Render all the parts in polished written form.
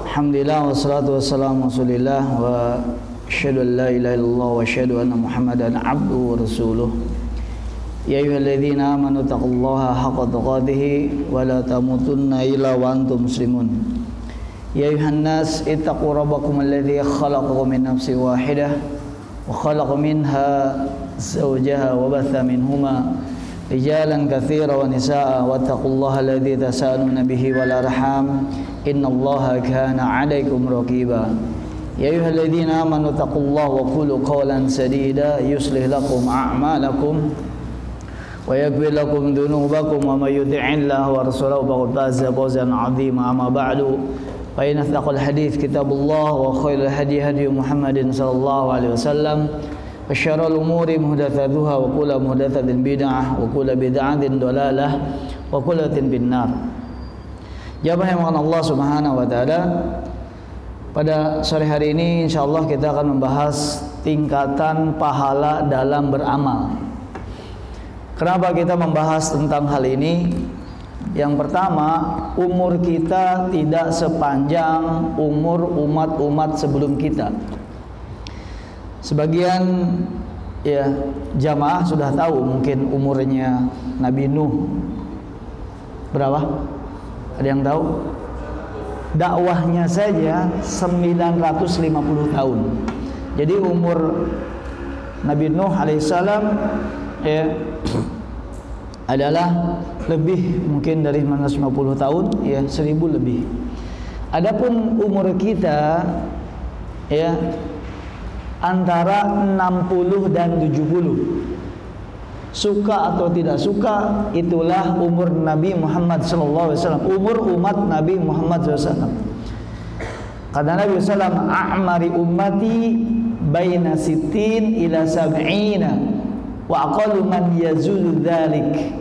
Alhamdulillah wassalatu wassalamu rasulillah wa asyhadu an la ilaha illallah wa asyhadu anna Muhammadan abduhu wa rasuluh. Ya ayyuhalladzina amanu taqullaha haqqa tuqatih wa la tamutunna illa wa antum muslimun. Ya ayyuhan nas ittaqu rabbakum alladzi khalaqakum min nafsin wahidah wa khalaqa minha zawjaha wa batha minhuma rijalan katsira wa nisaa wattaqullaha alladzi tasaaluna bihi wal arham innallaha kana 'alaikum raqiba. Ya ayyuhalladzina amanu taqullaha wa qulu qawlan sadida yuslih lakum a'malakum wa yaghfir lakum dhunubakum wa may yuti'illaha wa rasulahu faqad faza fawzan 'azima. Amma ba'du, fa inna asdaqal hadits kitabullah wa khairul hadi hadi Muhammadin sallallahu alaihi wasallam. Syarrul umuri muhdatsatuha wa kullu muhdatsatin bid'ah wa kullu bid'atin dhalalah wa kullu finnar. Jamaah yang Allah Subhanahu wa taala, pada sore hari ini insyaallah kita akan membahas tingkatan pahala dalam beramal. Kenapa kita membahas tentang hal ini? Yang pertama, umur kita tidak sepanjang umur umat-umat sebelum kita. Sebagian ya jamaah sudah tahu mungkin umurnya Nabi Nuh berapa? Ada yang tahu? Dakwahnya saja 950 tahun. Jadi umur Nabi Nuh alaihissalam ya adalah lebih mungkin dari 950 tahun, ya 1000 lebih. Adapun umur kita ya antara 60 dan 70. Suka atau tidak suka, itulah umur Nabi Muhammad SAW, umur umat Nabi Muhammad SAW. Kata Nabi SAW, a'mari ummati baina sittin ila sab'ina wa aqallu man yazulu dhalik.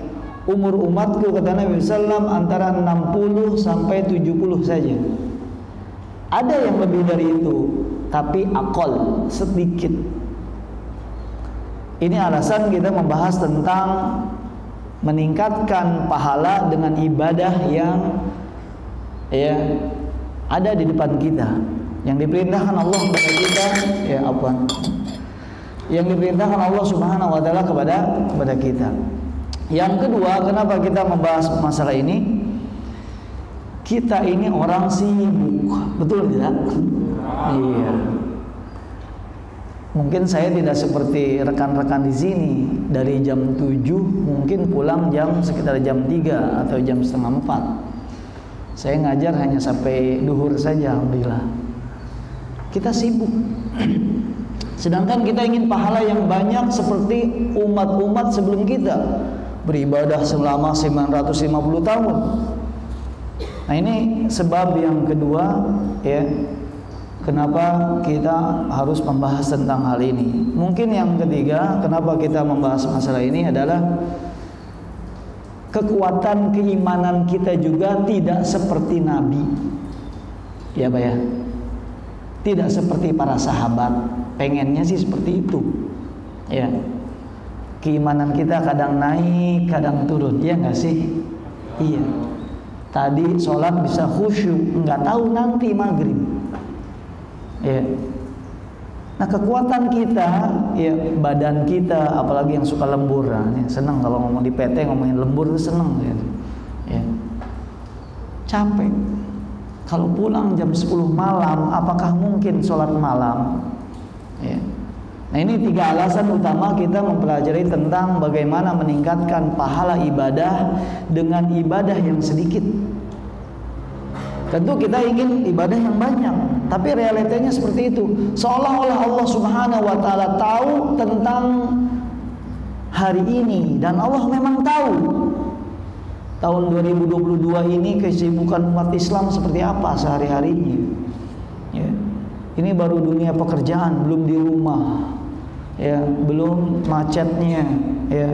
Umur umatku, kata Nabi SAW, antara 60 sampai 70 saja. Ada yang lebih dari itu, tapi aqal, sedikit. Ini alasan kita membahas tentang meningkatkan pahala dengan ibadah yang ya ada di depan kita, yang diperintahkan Allah kepada kita, ya apaan? Yang diperintahkan Allah Subhanahu wa taala kepada kita. Yang kedua, kenapa kita membahas masalah ini? Kita ini orang sibuk, betul tidak? Iya. Mungkin saya tidak seperti rekan-rekan di sini, dari jam 7 mungkin pulang sekitar jam 3 atau jam setengah 4. Saya ngajar hanya sampai duhur saja, alhamdulillah. Kita sibuk. Sedangkan kita ingin pahala yang banyak seperti umat-umat sebelum kita, beribadah selama 950 tahun. Nah, ini sebab yang kedua ya, kenapa kita harus membahas tentang hal ini. Mungkin yang ketiga, kenapa kita membahas masalah ini adalah kekuatan keimanan kita juga tidak seperti Nabi. Ya, Pak ya. Tidak seperti para sahabat. Pengennya sih seperti itu. Ya. Keimanan kita kadang naik, kadang turun. Iya enggak sih? Iya. Tadi sholat bisa khusyuk, enggak tahu nanti maghrib. Ya. Nah, kekuatan kita, ya badan kita, apalagi yang suka lembur, ya, senang kalau ngomong di PT ngomongin lembur itu senang, ya. Capek. Kalau pulang jam 10 malam, apakah mungkin sholat malam? Ya. Nah, ini 3 alasan utama kita mempelajari tentang bagaimana meningkatkan pahala ibadah dengan ibadah yang sedikit. Tentu kita ingin ibadah yang banyak, tapi realitanya seperti itu. Seolah-olah Allah Subhanahu wa taala tahu tentang hari ini, dan Allah memang tahu tahun 2022 ini kesibukan umat Islam seperti apa sehari-harinya. Ya. Ini baru dunia pekerjaan, belum di rumah. Ya, belum macetnya, ya.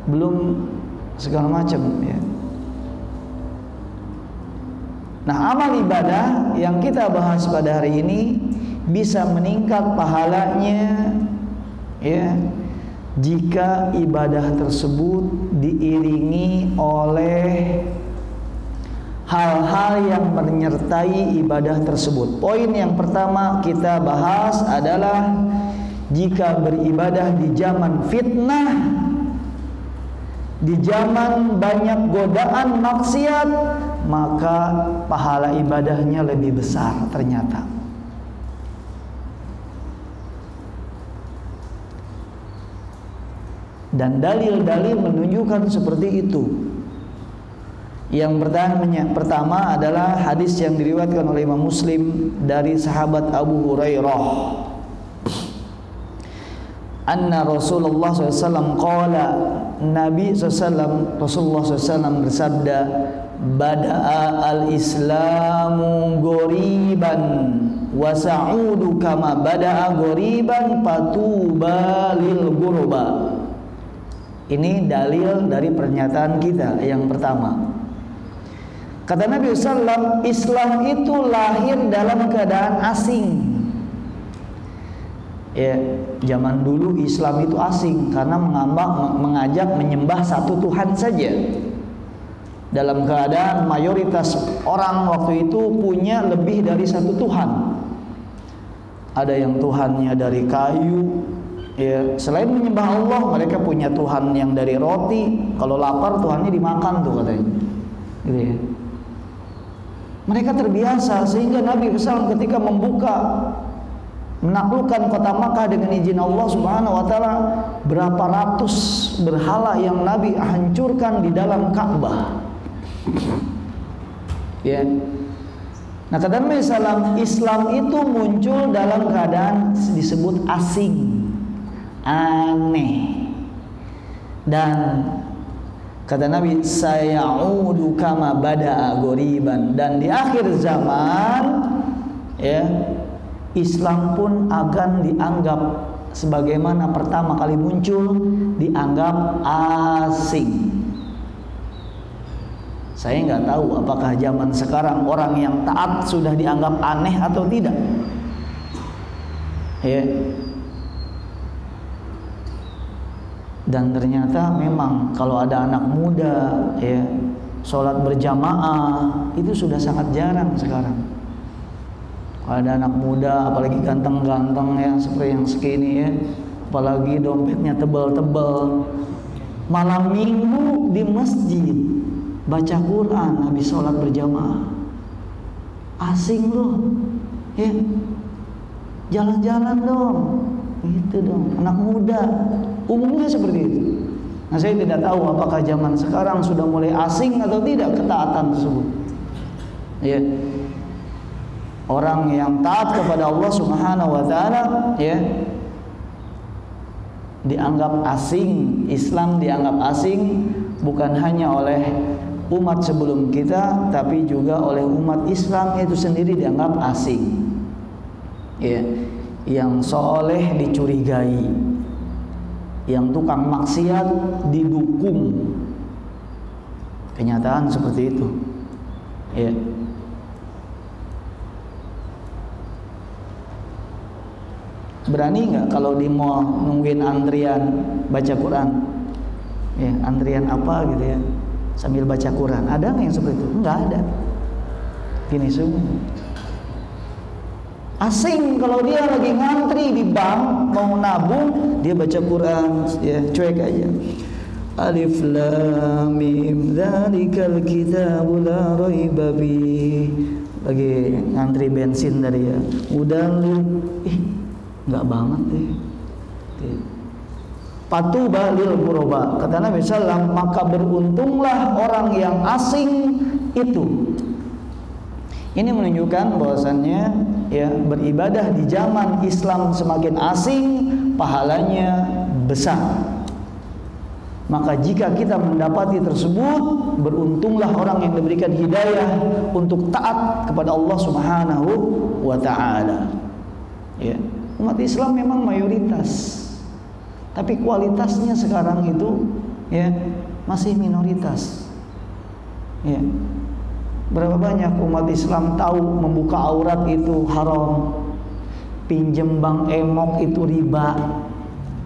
Belum segala macam, ya. Nah, amal ibadah yang kita bahas pada hari ini bisa meningkat pahalanya ya jika ibadah tersebut diiringi oleh hal-hal yang menyertai ibadah tersebut. Poin yang pertama kita bahas adalah jika beribadah di zaman fitnah, di zaman banyak godaan maksiat, maka pahala ibadahnya lebih besar ternyata. Dan dalil-dalil menunjukkan seperti itu. Yang pertama adalah hadis yang diriwayatkan oleh Imam Muslim dari sahabat Abu Hurairah. Anna Rasulullah SAW qala, Nabi SAW, Rasulullah SAW bersabda, bada'a al-islamu ghoriban wa sa'udu kama bada'a ghoriban fatuba lil ghuraba. Ini dalil dari pernyataan kita yang pertama. Kata Nabi SAW, Islam itu lahir dalam keadaan asing. Ya, zaman dulu Islam itu asing karena mengajak menyembah satu Tuhan saja. Dalam keadaan mayoritas orang waktu itu punya lebih dari satu Tuhan. Ada yang Tuhannya dari kayu. Ya, selain menyembah Allah, mereka punya Tuhan yang dari roti. Kalau lapar, Tuhannya dimakan tuh katanya. Gitu ya. Mereka terbiasa sehingga Nabi SAW ketika menaklukkan kota Makkah dengan izin Allah Subhanahu wa taala, berapa ratus berhala yang Nabi hancurkan di dalam Ka'bah. Ya. Nah, kata Nabi SAW, Islam itu muncul dalam keadaan disebut asing, aneh. Dan kata Nabi, sayaudu kama bada'a ghoriban, dan di akhir zaman ya, Islam pun akan dianggap sebagaimana pertama kali muncul, dianggap asing. Saya nggak tahu apakah zaman sekarang orang yang taat sudah dianggap aneh atau tidak. Ya. Dan ternyata memang kalau ada anak muda ya sholat berjamaah itu sudah sangat jarang sekarang. Kalau ada anak muda apalagi ganteng-ganteng ya seperti yang segini ya, apalagi dompetnya tebal-tebal, malam minggu di masjid baca Quran habis sholat berjamaah, asing loh ya, jalan-jalan dong, gitu dong, anak muda. Umumnya seperti itu. Nah, saya tidak tahu apakah zaman sekarang sudah mulai asing atau tidak ketaatan tersebut. Ya. Orang yang taat kepada Allah Subhanahu wa taala ya dianggap asing, Islam dianggap asing bukan hanya oleh umat sebelum kita tapi juga oleh umat Islam itu sendiri dianggap asing. Ya. Yang soleh dicurigai, yang tukang maksiat didukung. Kenyataan seperti itu. Ya. Berani nggak kalau di mall nungguin antrian baca Quran? Ya, antrian apa gitu ya, sambil baca Quran. Ada nggak yang seperti itu? Nggak ada. Gini semua. Asing kalau dia lagi ngantri di bank mau nabung, dia baca Quran ya cuek aja. Alif lam mim dzalikal kitabul la raiba fi. Lagi ngantri bensin tadi ya. Udah enggak banget deh. Fatuba lil ghuraba. Kata Nabi sallallahu, maka beruntunglah orang yang asing itu. Ini menunjukkan bahwasannya ya beribadah di zaman Islam semakin asing pahalanya besar. Maka jika kita mendapati tersebut, beruntunglah orang yang diberikan hidayah untuk taat kepada Allah Subhanahu wa taala. Ya, umat Islam memang mayoritas. Tapi kualitasnya sekarang itu ya masih minoritas. Ya. Berapa banyak umat Islam tahu membuka aurat itu haram, pinjem bank emok itu riba,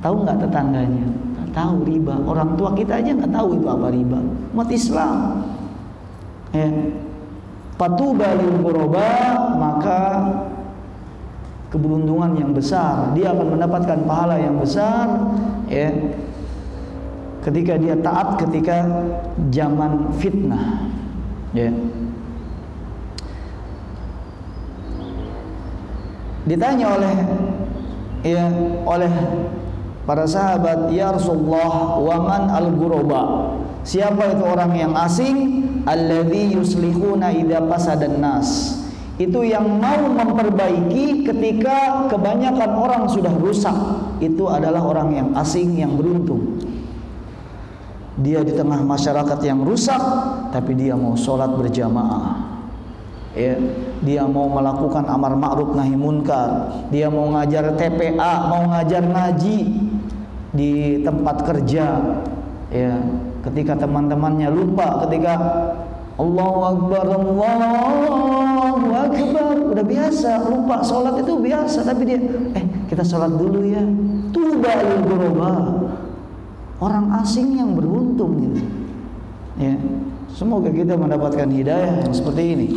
Tahu nggak tetangganya? Nggak tahu riba. Orang tua kita aja nggak tahu itu apa riba. Umat Islam. Ya. Fatuba lil ghuraba, maka keberuntungan yang besar, dia akan mendapatkan pahala yang besar, ya, ketika dia taat ketika zaman fitnah, ya. Ditanya oleh para sahabat, ya Rasulullah, waman al-ghuraba, siapa itu orang yang asing? Alladzi yuslihuna idza fasadan nas, itu yang mau memperbaiki ketika kebanyakan orang sudah rusak. Itu adalah orang yang asing, yang beruntung. Dia di tengah masyarakat yang rusak, tapi dia mau sholat berjamaah, ya. Dia mau melakukan amar ma'ruf nahi munkar, dia mau ngajar TPA, mau ngajar ngaji di tempat kerja, ya. Ketika teman-temannya lupa, ketika Allahu Akbar, Allahu Akbar, udah biasa, lupa sholat itu biasa, tapi dia kita sholat dulu ya. Tuba lil ghuraba, orang asing yang beruntung gitu. Ya, semoga kita mendapatkan hidayah yang seperti ini.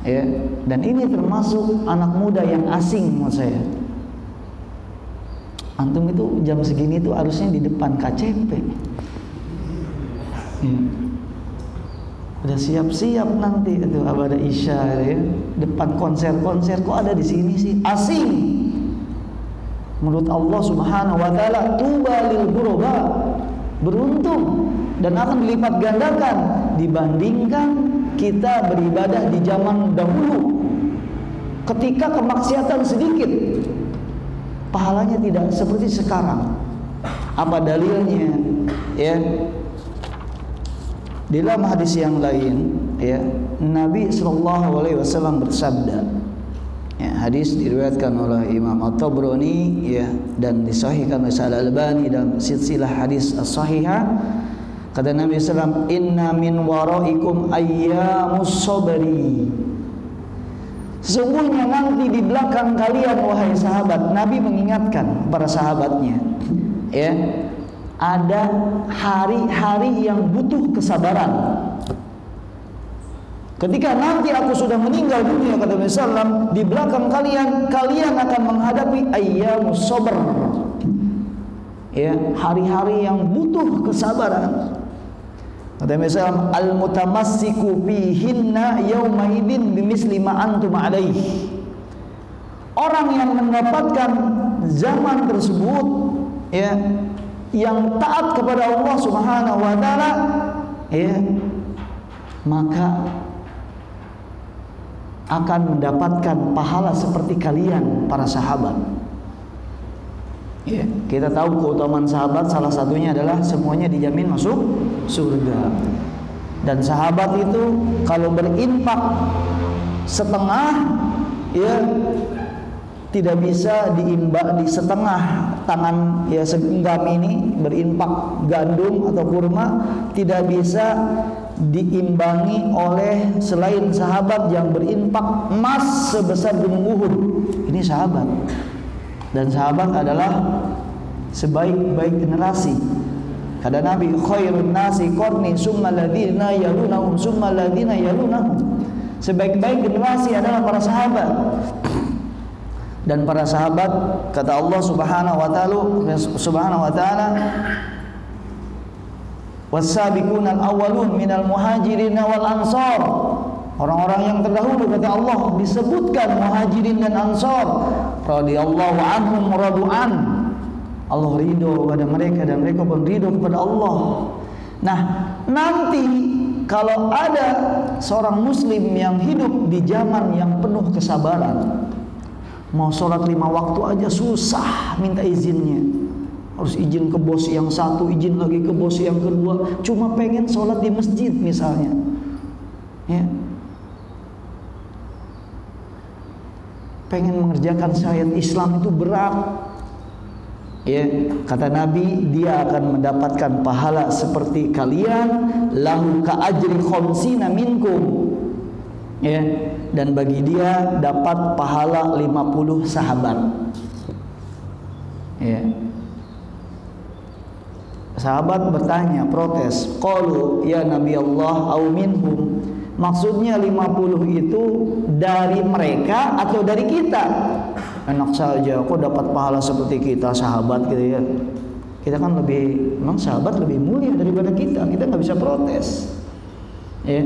Ya, dan ini termasuk anak muda yang asing menurut saya. Antum itu jam segini itu harusnya di depan KCP. Ya. Udah siap-siap nanti itu ada Isya, ya. Depan konser-konser, kok ada di sini sih? Asing. Menurut Allah Subhanahu wa taala, tuba lil ghuraba, beruntung dan akan dilipat gandakan dibandingkan kita beribadah di zaman dahulu. Ketika kemaksiatan sedikit, pahalanya tidak seperti sekarang. Apa dalilnya? Ya. Di dalam hadis yang lain, ya, Nabi SAW bersabda, ya, hadis diriwayatkan oleh Imam At-Tabrani, ya, dan disahihkan oleh Al-Albani dalam silsilah hadis as-sahihah. Kata Nabi SAW, inna min waraikum ayyamus sabri, sesungguhnya nanti di belakang kalian wahai sahabat, Nabi mengingatkan para sahabatnya, ya, ada hari-hari yang butuh kesabaran. Ketika nanti aku sudah meninggal dunia, kata Nabi SAW, di belakang kalian akan menghadapi ayyamus sabr, ya, hari-hari yang butuh kesabaran. Kata Nabi SAW, al-mutamassiku fihinna yawma idzin bimisli ma antum alaihi, orang yang mendapatkan zaman tersebut, ya, yang taat kepada Allah Subhanahu wa taala, ya, maka akan mendapatkan pahala seperti kalian para sahabat. Ya, kita tahu keutamaan sahabat, salah satunya adalah semuanya dijamin masuk surga. Dan sahabat itu kalau berinfak setengah, ya, tidak bisa diimbang di setengah tangan, ya, segenggam ini berinfak gandum atau kurma, tidak bisa diimbangi oleh selain sahabat yang berinfak emas sebesar gunung Uhud. Ini sahabat, dan sahabat adalah sebaik-baik generasi. Kata Nabi, khairun nasi qarni summa alladziina yalunahum summa alladziina yalunahum, sebaik-baik generasi adalah para sahabat. Dan para sahabat, kata Allah Subhanahu wa taala, was-sabiqunal awwalun minal muhajirin wal ansar, orang-orang yang terdahulu, kata Allah, disebutkan muhajirin dan ansar, radhiyallahu anhum radu'an, Allah ridho kepada mereka dan mereka pun ridho kepada Allah. Nah, nanti kalau ada seorang muslim yang hidup di zaman yang penuh kesabaran, mau sholat 5 waktu aja susah minta izinnya, harus izin ke bos yang satu, izin lagi ke bos yang kedua, cuma pengen sholat di masjid misalnya, ya, pengen mengerjakan syariat Islam itu berat, ya, kata Nabi, dia akan mendapatkan pahala seperti kalian, lahu ka ajri khamsina minkum, ya, dan bagi dia dapat pahala 50 sahabat. Ya. Sahabat bertanya, protes, qalu ya Nabi Allah au minhum. Maksudnya 50 itu dari mereka atau dari kita? Enak saja, kok dapat pahala seperti kita sahabat gitu ya. Kita kan lebih, memang sahabat lebih mulia daripada kita nggak bisa protes. Ya.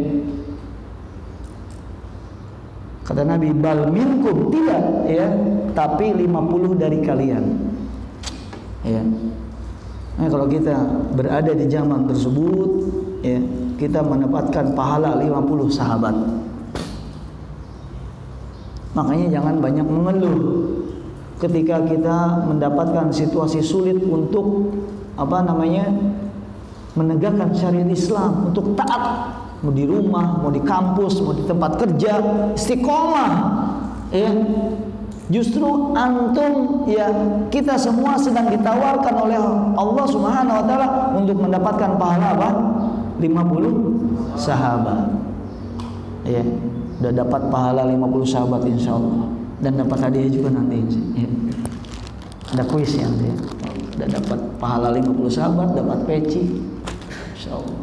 Kata Nabi, bal minkum, tidak ya, tapi 50 dari kalian. Ya. Nah, kalau kita berada di zaman tersebut, ya, kita mendapatkan pahala 50 sahabat. Makanya jangan banyak mengeluh ketika kita mendapatkan situasi sulit untuk menegakkan syariat Islam, untuk taat, mau di rumah, mau di kampus, mau di tempat kerja, istiqomah. Ya. Justru antum, ya, kita semua sedang ditawarkan oleh Allah Subhanahu wa taala untuk mendapatkan pahala apa? 50 sahabat. Ya, udah dapat pahala 50 sahabat insyaallah, dan dapat hadiah juga nanti. Ya. Ada kuis ya nanti. Udah dapat pahala 50 sahabat, dapat peci insyaallah.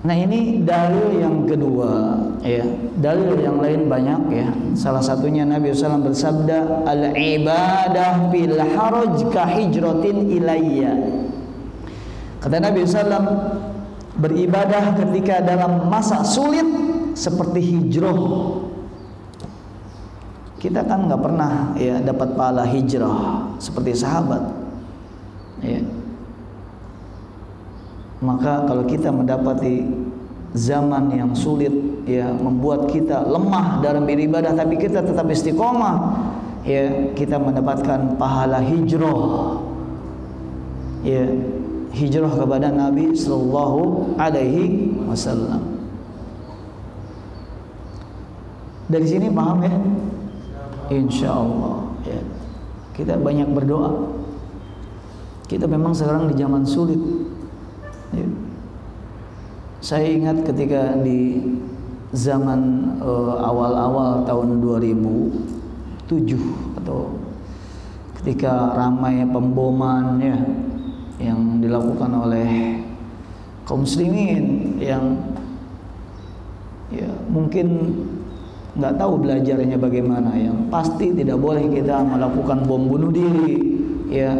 Nah, ini dalil yang kedua, ya. Dalil yang lain banyak, ya. Salah satunya Nabi SAW bersabda, al-ibadah bil haraj ka hijratin ilayya. Kata Nabi SAW, beribadah ketika dalam masa sulit seperti hijrah. Kita kan nggak pernah, ya, dapat pahala hijrah seperti sahabat, ya. Maka kalau kita mendapati zaman yang sulit, ya, membuat kita lemah dalam beribadah, tapi kita tetap istiqomah, ya, kita mendapatkan pahala hijrah, ya, hijrah kepada Nabi Sallallahu Alaihi Wasallam. Dari sini paham ya? Insya Allah, ya. Kita banyak berdoa. Kita memang sekarang di zaman sulit. Ya. Saya ingat ketika di zaman awal-awal tahun 2007 atau ketika ramai pemboman, ya, yang dilakukan oleh kaum muslimin yang, ya, mungkin nggak tahu belajarnya bagaimana. Yang pasti tidak boleh kita melakukan bom bunuh diri, ya,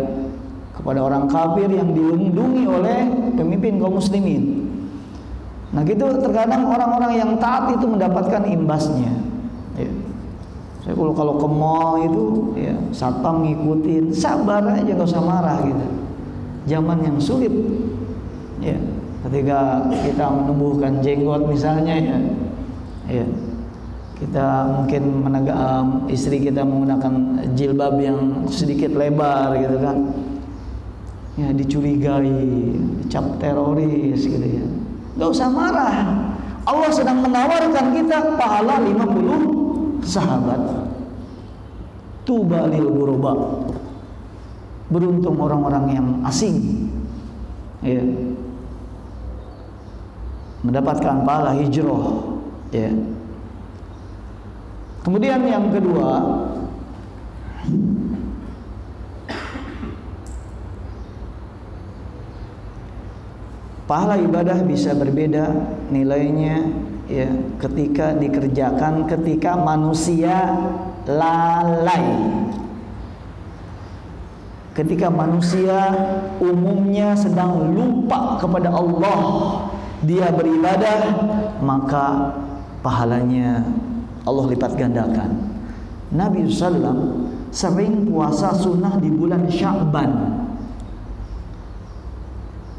kepada orang kafir yang dilindungi oleh pemimpin kaum muslimin. Nah, gitu terkadang orang-orang yang taat itu mendapatkan imbasnya. Ya. Saya kalau ke mall itu, ya, satpam ngikutin, sabar aja, gak usah marah gitu. Zaman yang sulit, ya, ketika kita menumbuhkan jenggot misalnya, ya, ya, kita mungkin istri kita menggunakan jilbab yang sedikit lebar gitu kan. Ya, dicurigai, dicap teroris gitu ya. Gak usah marah. Allah sedang menawarkan kita pahala 50 sahabat. Tuba lil ghuraba. Beruntung orang-orang yang asing, ya, mendapatkan pahala hijrah, ya. Kemudian yang kedua, pahala ibadah bisa berbeda nilainya, ya, ketika dikerjakan ketika manusia lalai. Ketika manusia umumnya sedang lupa kepada Allah, dia beribadah, maka pahalanya Allah lipat gandakan. Nabi SAW sering puasa sunnah di bulan Sya'ban.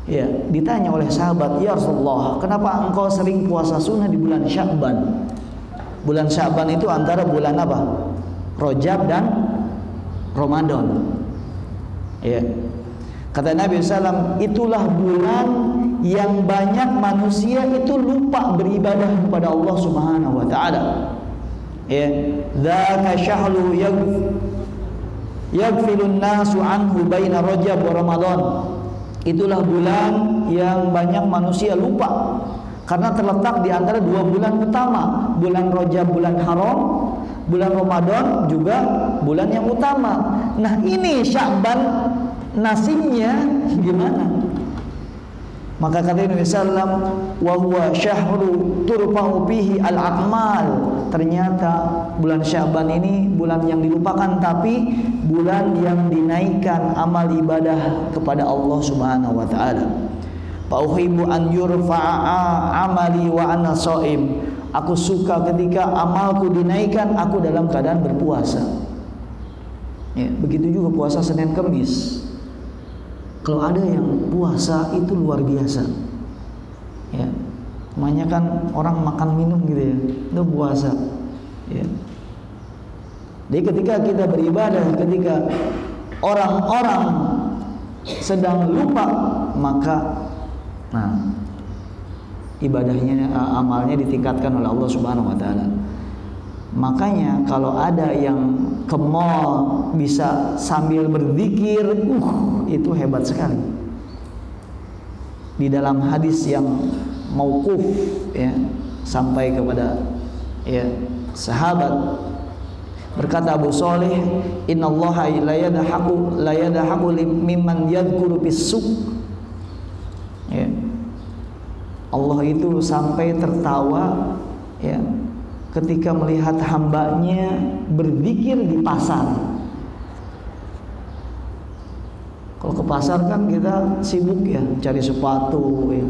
Ya, ditanya oleh sahabat, ya Rasulullah, kenapa engkau sering puasa sunnah di bulan Sya'ban? Bulan Sya'ban itu antara bulan apa? Rajab dan Ramadan. Ya. Kata Nabi SAW, itulah bulan yang banyak manusia itu lupa beribadah kepada Allah Subhanahu wa taala. Ya, dzaka syahru yaghfilun nasu anhu baina Rajab wa Ramadan. Itulah bulan yang banyak manusia lupa karena terletak di antara dua bulan utama, bulan Rajab bulan haram bulan Ramadan juga bulan yang utama. Nah, ini Sya'ban nasibnya gimana? Maka kata Nabi sallam, wa huwa syahru turfa'u fihi al-a'mal. Ternyata bulan Sya'ban ini bulan yang dilupakan, tapi bulan yang dinaikkan amal ibadah kepada Allah Subhanahu wa taala. Fa uhibbu an yurfa'a amali wa ana shaim. Aku suka ketika amalku dinaikkan aku dalam keadaan berpuasa. Ya, begitu juga puasa Senin Kamis. Kalau ada yang puasa itu luar biasa, ya. Namanya kan orang makan minum gitu ya, itu puasa. Ya. Jadi ketika kita beribadah, ketika orang-orang sedang lupa, maka, nah, ibadahnya, amalnya ditingkatkan oleh Allah Subhanahu Wa Taala. Makanya kalau ada yang ke mall bisa sambil berzikir, itu hebat sekali. Di dalam hadis yang mauquf, ya, sampai kepada, ya, sahabat, berkata Abu Shalih, innallaha la yadhaku mimman yadhkuru bis-suq. Ya. Allah itu sampai tertawa, ya, ketika melihat hambanya berzikir di pasar. Kalau ke pasar kan kita sibuk ya, cari sepatu ya.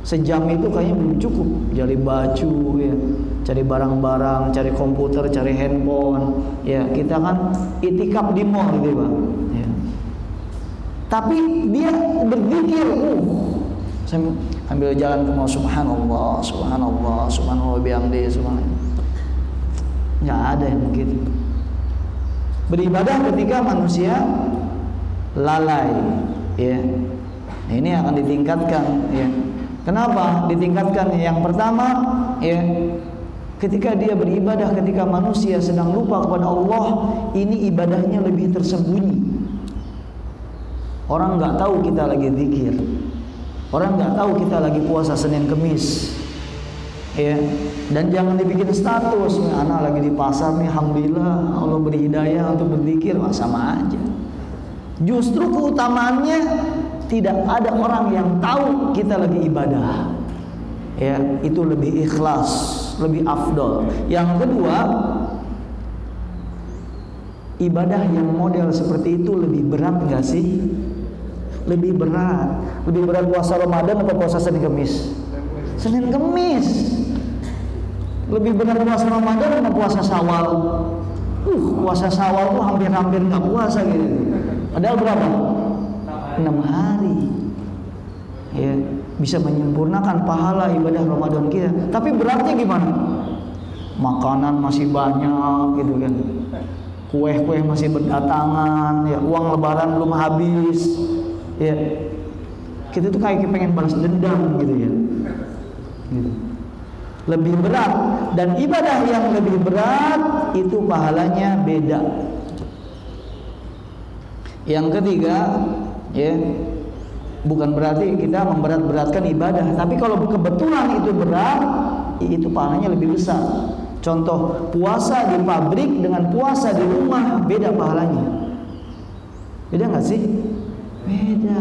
Sejam itu kayaknya belum cukup, cari baju ya, cari barang-barang, cari komputer, cari handphone ya. Kita kan itikaf di mall gitu Pak ya. Tapi dia berzikir, sambil jalan ke mall, subhanallah, subhanallah, subhanallah bihamdi, subhanallah. Nggak ada yang begitu. Beribadah ketika manusia lalai, ya. Nah, ini akan ditingkatkan, ya. Kenapa ditingkatkan? Yang pertama, ya, ketika dia beribadah, ketika manusia sedang lupa kepada Allah, ini ibadahnya lebih tersembunyi. Orang nggak tahu kita lagi zikir. Orang nggak tahu kita lagi puasa Senin Kemis. Ya, dan jangan dibikin status, anak lagi di pasar nih, alhamdulillah Allah beri hidayah untuk berzikir, sama aja. Justru keutamaannya tidak ada orang yang tahu kita lagi ibadah. Ya, itu lebih ikhlas, lebih afdol. Yang kedua, ibadah yang model seperti itu lebih berat nggak sih? Lebih berat. Lebih berat puasa Ramadan atau puasa Senin Kemis? Senin Kemis. Lebih berat puasa Ramadan atau puasa Syawal? Puasa Syawal tuh hampir-hampir nggak puasa gitu. Padahal berapa? 6 hari. Ya, bisa menyempurnakan pahala ibadah Ramadan kita. Tapi beratnya gimana? Makanan masih banyak gitu kan. Kue-kue masih berdatangan, ya, uang lebaran belum habis. Ya. Kita tuh kayak pengen balas dendam gitu ya. Gitu. Lebih berat, dan ibadah yang lebih berat itu pahalanya beda. Yang ketiga, ya, bukan berarti kita memberat-beratkan ibadah, tapi kalau kebetulan itu berat, itu pahalanya lebih besar. Contoh, puasa di pabrik dengan puasa di rumah beda pahalanya. Beda nggak sih? Beda.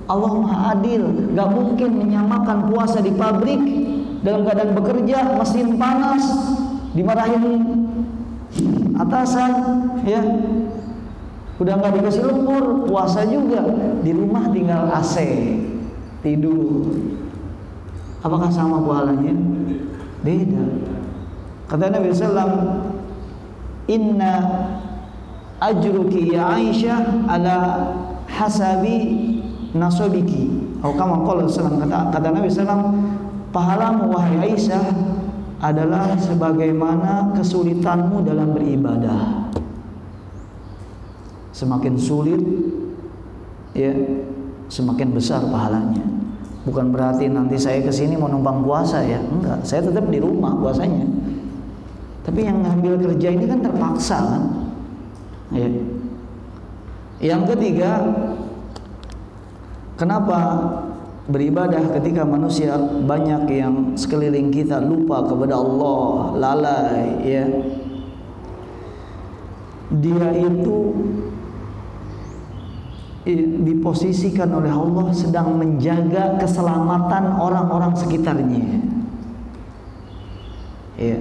Allah Maha Adil, gak mungkin menyamakan puasa di pabrik dalam keadaan bekerja, mesin panas, dimarahin atasan, ya, udah nggak dikasih lembur, puasa juga, di rumah tinggal AC, tidur. Apakah sama pahalanya? Beda. Kata Nabi SAW, inna ajruki ya Aisyah ala hasabi nasobiki. Atau kama qala sallallahu, kata Nabi SAW, pahalamu wahai Aisyah adalah sebagaimana kesulitanmu dalam beribadah. Semakin sulit, ya, semakin besar pahalanya. Bukan berarti nanti saya kesini mau numpang puasa ya, enggak. Saya tetap di rumah puasanya. Tapi yang ngambil kerja ini kan terpaksa kan. Ya. Yang ketiga, kenapa beribadah ketika manusia banyak yang sekeliling kita lupa kepada Allah, lalai, ya. dia itu diposisikan oleh Allah sedang menjaga keselamatan orang-orang sekitarnya. Ya.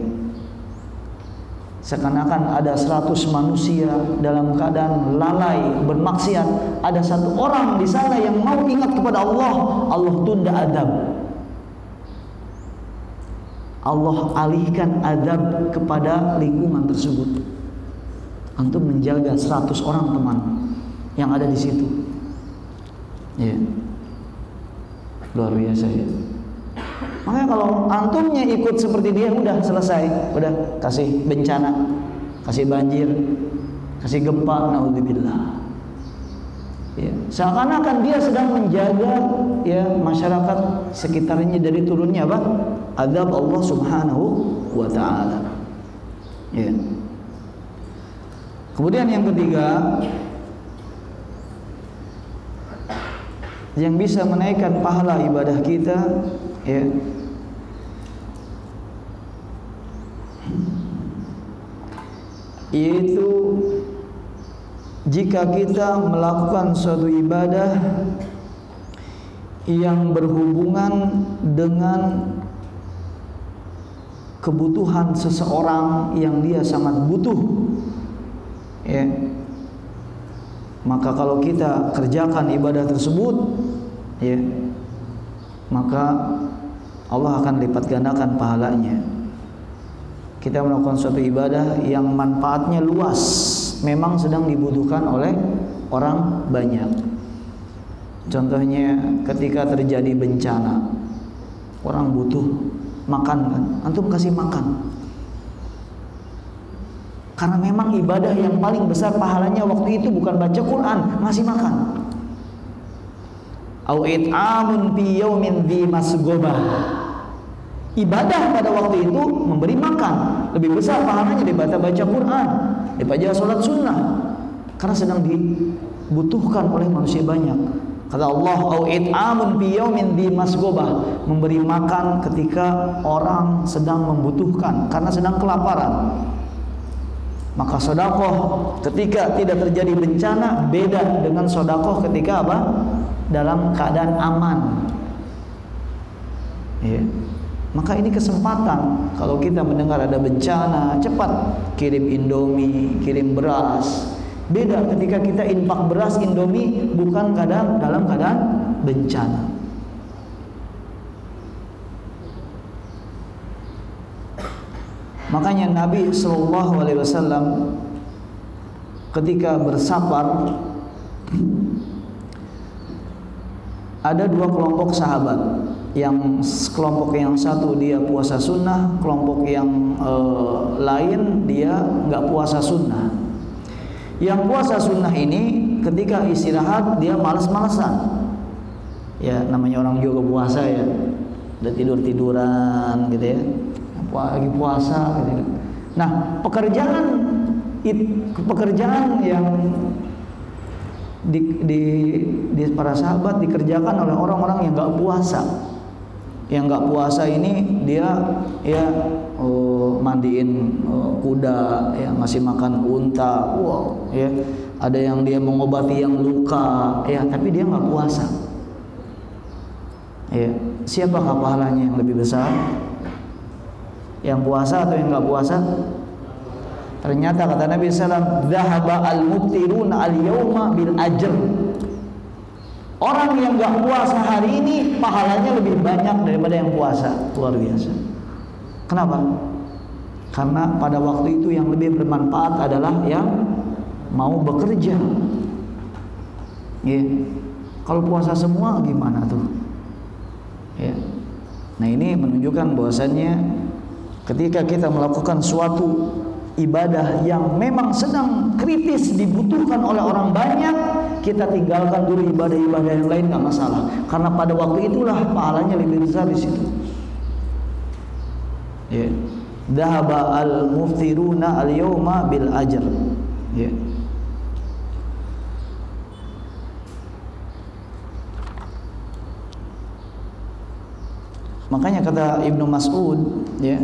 Seakan-akan ada 100 manusia dalam keadaan lalai bermaksiat, ada satu orang di sana yang mau ingat kepada Allah, Allah tunda adab. Allah alihkan adab kepada lingkungan tersebut. Antum menjaga 100 orang teman yang ada di situ. Ya. Luar biasa ya. Makanya kalau antumnya ikut seperti dia, udah selesai, udah kasih bencana, kasih banjir, kasih gempa, naudzubillah. Ya, seakan-akan dia sedang menjaga ya masyarakat sekitarnya dari turunnya apa? Azab Allah Subhanahu wa taala. Ya. Kemudian yang ketiga, yang bisa menaikkan pahala ibadah kita, ya, yaitu jika kita melakukan suatu ibadah yang berhubungan dengan kebutuhan seseorang yang dia sangat butuh, ya, maka kalau kita kerjakan ibadah tersebut, ya, maka Allah akan lipat gandakan pahalanya. Kita melakukan suatu ibadah yang manfaatnya luas, memang sedang dibutuhkan oleh orang banyak. Contohnya ketika terjadi bencana, orang butuh makan kan, antum kasih makan. Karena memang ibadah yang paling besar pahalanya waktu itu bukan baca Quran, ngasih makan. Au it'amun fi yaumin dzi masghobah. Ibadah pada waktu itu memberi makan lebih besar pahalanya daripada baca Quran, daripada sholat sunnah, karena sedang dibutuhkan oleh manusia banyak. Kata Allah, au it'amun fi yaumin dzi masghobah, memberi makan ketika orang sedang membutuhkan karena sedang kelaparan. Maka sedekah ketika tidak terjadi bencana beda dengan sedekah ketika apa? Dalam keadaan aman. Ya. Maka ini kesempatan, kalau kita mendengar ada bencana, cepat kirim Indomie, kirim beras. Beda ketika kita infak beras Indomie bukan dalam keadaan bencana. Makanya Nabi SAW ketika bersafar, ada dua kelompok sahabat. Yang kelompok yang satu dia puasa sunnah, kelompok yang lain dia nggak puasa sunnah. Yang puasa sunnah ini ketika istirahat dia malas-malasan. Ya namanya orang juga puasa ya, udah tidur-tiduran gitu ya, lagi puasa gitu. Nah pekerjaan yang di para sahabat dikerjakan oleh orang-orang yang nggak puasa. Yang nggak puasa ini dia ya mandiin kuda, ya ngasih makan unta, wow, ya ada yang dia mengobati yang luka, ya tapi dia nggak puasa. Ya siapakah pahalanya yang lebih besar? Yang puasa atau yang nggak puasa? Ternyata kata Nabi SAW, "Dhahaba al-mubtirun al-yawma bil ajr." Orang yang nggak puasa hari ini pahalanya lebih banyak daripada yang puasa. Luar biasa. Kenapa? Karena pada waktu itu yang lebih bermanfaat adalah yang mau bekerja. Ya. Kalau puasa semua gimana tuh? Ya. Nah ini menunjukkan bahwasannya ketika kita melakukan suatu ibadah yang memang sedang kritis dibutuhkan oleh orang banyak, kita tinggalkan dulu ibadah-ibadah yang lain, nggak masalah. Karena pada waktu itulah pahalanya lebih besar di situ. Ya. Dhahaba al-muftiruna al-yawma bil ajr. Ya. Makanya kata Ibnu Mas'ud, ya,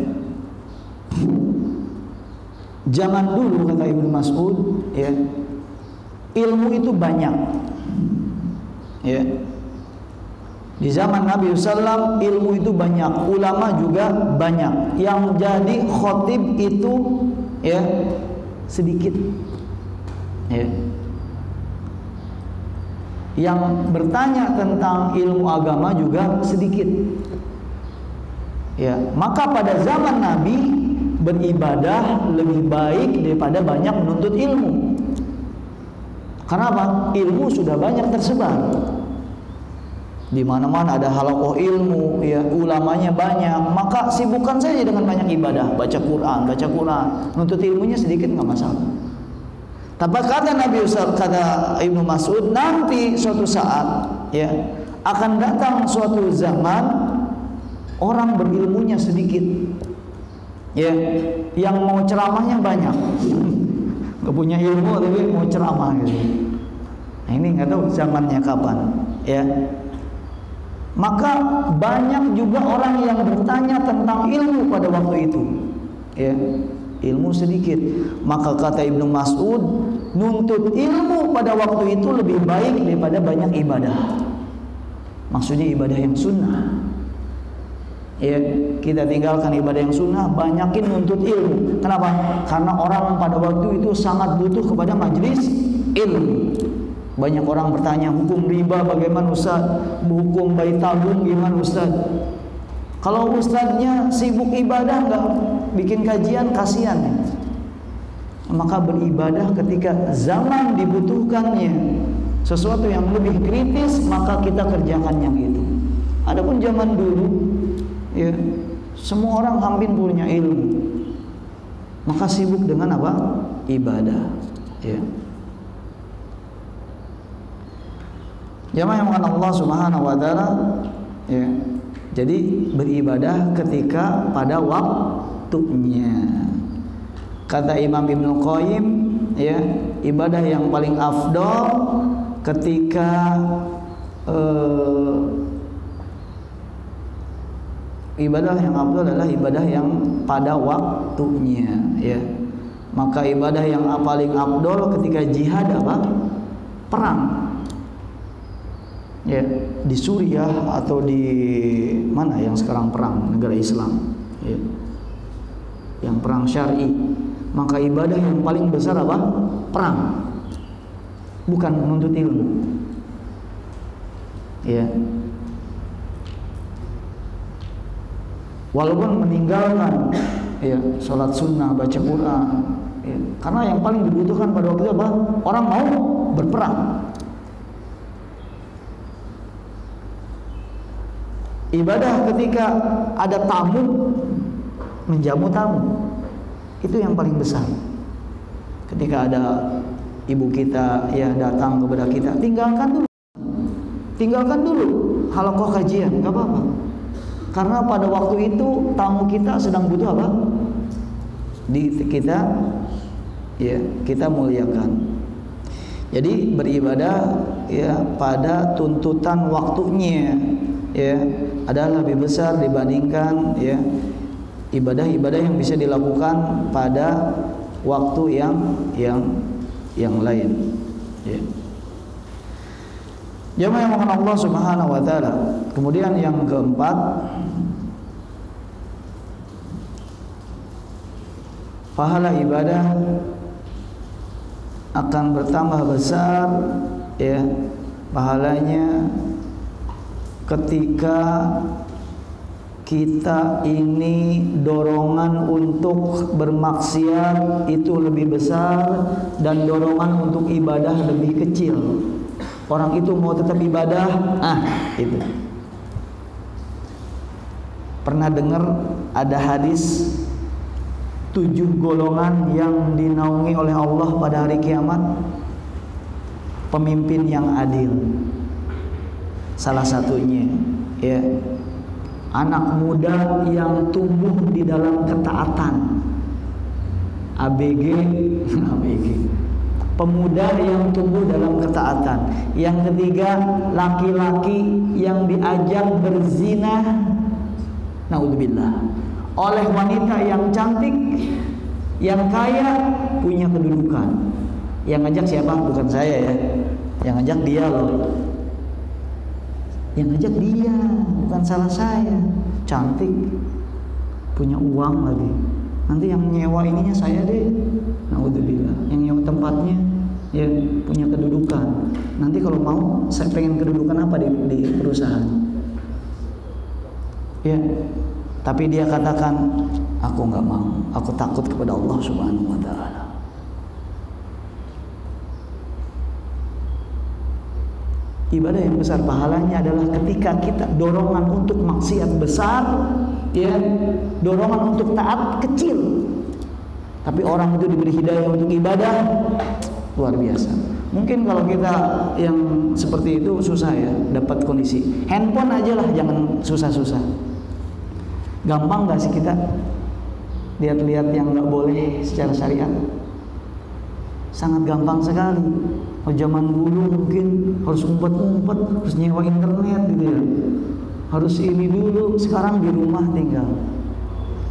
Zaman dulu kata Ibnu Mas'ud, ya, ilmu itu banyak. Ya. Di zaman Nabi SAW ilmu itu banyak, ulama juga banyak. Yang jadi khotib itu ya sedikit. Ya. Yang bertanya tentang ilmu agama juga sedikit. Ya, maka pada zaman Nabi beribadah lebih baik daripada banyak menuntut ilmu. Karena apa? Ilmu sudah banyak tersebar. Di mana-mana ada halaqah ilmu, ya, ulamanya banyak. Maka sibukkan saja dengan banyak ibadah, baca Quran, nuntut ilmunya sedikit nggak masalah. Tapi kata Nabi kata Ibnu Mas'ud, nanti suatu saat ya akan datang suatu zaman orang berilmunya sedikit. Ya, yang mau ceramahnya banyak. Gak punya ilmu tapi mau ceramah gitu. Nah, ini nggak tahu zamannya kapan, ya. Maka banyak juga orang yang bertanya tentang ilmu pada waktu itu, ya, ilmu sedikit. Maka kata Ibnu Mas'ud, nuntut ilmu pada waktu itu lebih baik daripada banyak ibadah. Maksudnya ibadah yang sunnah. Ya, kita tinggalkan ibadah yang sunnah, banyakin nuntut ilmu. Kenapa? Karena orang pada waktu itu sangat butuh kepada majelis ilmu. Banyak orang bertanya, hukum riba bagaimana Ustaz? Hukum bayi tabung gimana Ustaz? Kalau ustadznya sibuk ibadah nggak bikin kajian, kasihan. Maka beribadah ketika zaman dibutuhkannya sesuatu yang lebih kritis, maka kita kerjakan yang itu. Adapun zaman dulu, ya, semua orang hampir punya ilmu, maka sibuk dengan apa? Ibadah. Ya. Jamaah yang mengatakan Allah Subhanahu wa taala, ya. Jadi beribadah ketika pada waktunya. Kata Imam Ibnu Qayyim, ya, ibadah yang paling afdal ketika ibadah yang afdal adalah ibadah yang pada waktunya, ya. Maka ibadah yang paling afdal ketika jihad apa? Perang. Ya, di Suriah atau di mana yang sekarang perang negara Islam, ya, yang perang syar'i, maka ibadah yang paling besar apa? Perang, bukan menuntut ilmu. Ya, walaupun meninggalkan ya sholat sunnah, baca Quran, ya, karena yang paling dibutuhkan pada waktu itu apa? Orang mau berperang. Ibadah ketika ada tamu, menjamu tamu, itu yang paling besar. Ketika ada ibu kita ya datang kepada kita, tinggalkan dulu halaqah kajian, nggak apa-apa. Karena pada waktu itu tamu kita sedang butuh apa? Kita muliakan. Jadi beribadah ya pada tuntutan waktunya, ya, adalah lebih besar dibandingkan ya ibadah-ibadah yang bisa dilakukan pada waktu yang lain. Ya. Jamaah yang mengasihi Allah Subhanahu wa taala. Kemudian yang keempat, pahala ibadah akan bertambah besar, ya, pahalanya ketika kita ini dorongan untuk bermaksiat itu lebih besar dan dorongan untuk ibadah lebih kecil. Orang itu mau tetap ibadah, itu. Pernah dengar ada hadis 7 golongan yang dinaungi oleh Allah pada hari kiamat? Pemimpin yang adil. Salah satunya, ya, anak muda yang tumbuh di dalam ketaatan. ABG. Pemuda yang tumbuh dalam ketaatan. Yang ketiga, laki-laki yang diajak berzina, naudzubillah, oleh wanita yang cantik, Yang kaya punya kedudukan. Yang ngajak siapa? Bukan saya ya. Yang ngajak dia loh. Yang ngajak dia, bukan salah saya. Cantik, punya uang lagi. Nanti yang nyewa ininya saya deh. Naudzubillah. Yang nyewa tempatnya ya punya kedudukan. Nanti kalau mau saya pengen kedudukan apa di perusahaan. Ya. Tapi dia katakan, aku nggak mau. Aku takut kepada Allah Subhanahu wa taala. Ibadah yang besar pahalanya adalah ketika kita dorongan untuk maksiat besar, ya, dorongan untuk taat kecil. Tapi orang itu diberi hidayah untuk ibadah luar biasa. Mungkin kalau kita yang seperti itu susah ya dapat kondisi. Handphone aja lah, jangan susah-susah. Gampang gak sih kita lihat-lihat yang nggak boleh secara syariat? Sangat gampang sekali. Oh, zaman dulu mungkin harus umpet-umpet, harus nyewa internet gitu ya. Harus ini dulu, sekarang di rumah tinggal.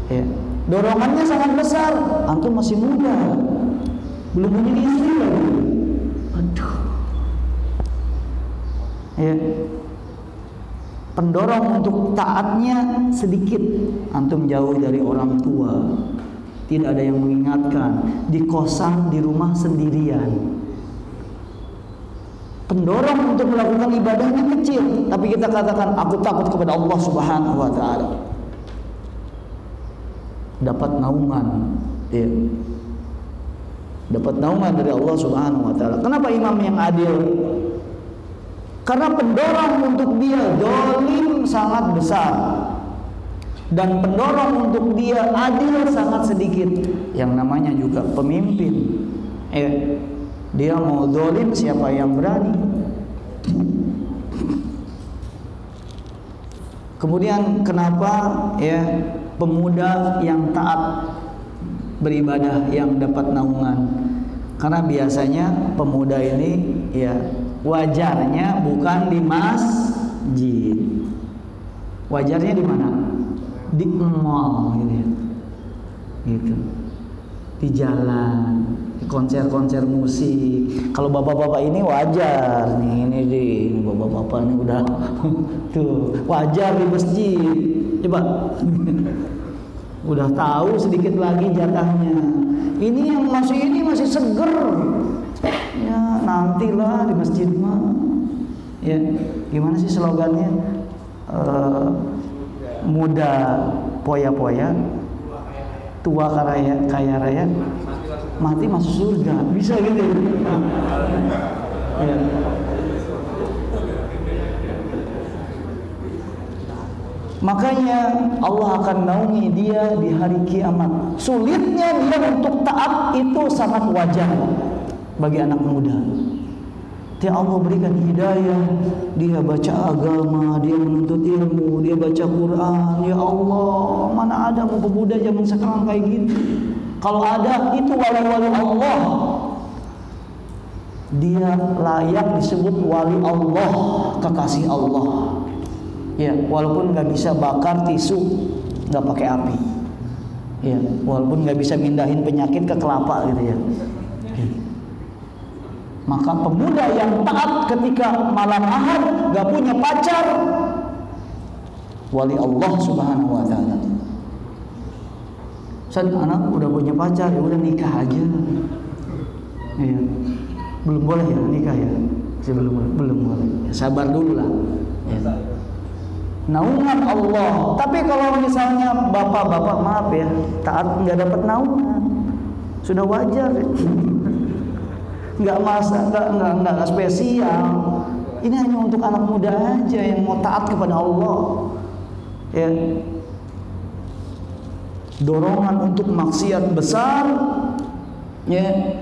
Ya. Dorongannya sangat besar. Antum masih muda, belum punya istri lagi. Aduh. Ya. Pendorong untuk taatnya sedikit. Antum jauh dari orang tua, tidak ada yang mengingatkan, di kosan, di rumah sendirian. Pendorong untuk melakukan ibadahnya kecil, tapi kita katakan aku takut kepada Allah Subhanahu wa taala. Dapat naungan, ya. Dapat naungan dari Allah Subhanahu wa taala. Kenapa imam yang adil? Karena pendorong untuk dia zalim sangat besar. Dan pendorong untuk dia adil sangat sedikit. Yang namanya juga pemimpin. Dia mau zalim, siapa yang berani? Kemudian kenapa ya pemuda yang taat beribadah yang dapat naungan? Karena biasanya pemuda ini ya wajarnya bukan di masjid. Wajarnya di mana? Di mall gitu ya. Gitu. Di jalan, di konser-konser musik. Kalau bapak-bapak ini wajar nih, ini bapak-bapak ini udah tuh wajar di masjid. Coba udah tahu sedikit lagi jatahnya. Ini yang masih seger. Ya nantilah di masjid mah. Ya gimana sih slogannya? Muda poya-poya, tua kaya raya, mati masuk surga. Bisa gitu ya. Makanya Allah akan naungi dia di hari kiamat. Sulitnya dia untuk taat itu sangat wajar bagi anak muda. Dia Allah berikan hidayah, dia baca agama, dia menuntut ilmu, dia baca Quran. Ya Allah, mana ada pemuda zaman sekarang kayak gitu? Kalau ada, itu wali-wali Allah. Dia layak disebut wali Allah, kekasih Allah. Ya, walaupun nggak bisa bakar tisu, nggak pakai api. Ya, walaupun nggak bisa mindahin penyakit ke kelapa gitu ya. Maka pemuda yang taat ketika malam Ahad gak punya pacar, wali Allah Subhanahu wa taala. Ustaz, anak udah punya pacar, ya udah nikah aja. Iya. Belum boleh ya nikah ya? Belum boleh. Ya, sabar dulu lah. Ya. Naungan Allah. Tapi kalau misalnya bapak-bapak maaf ya, taat nggak dapat naungan, sudah wajar. Ya. Nggak spesial. Ini hanya untuk anak muda aja yang mau taat kepada Allah. Ya. Dorongan untuk maksiat besar, ya.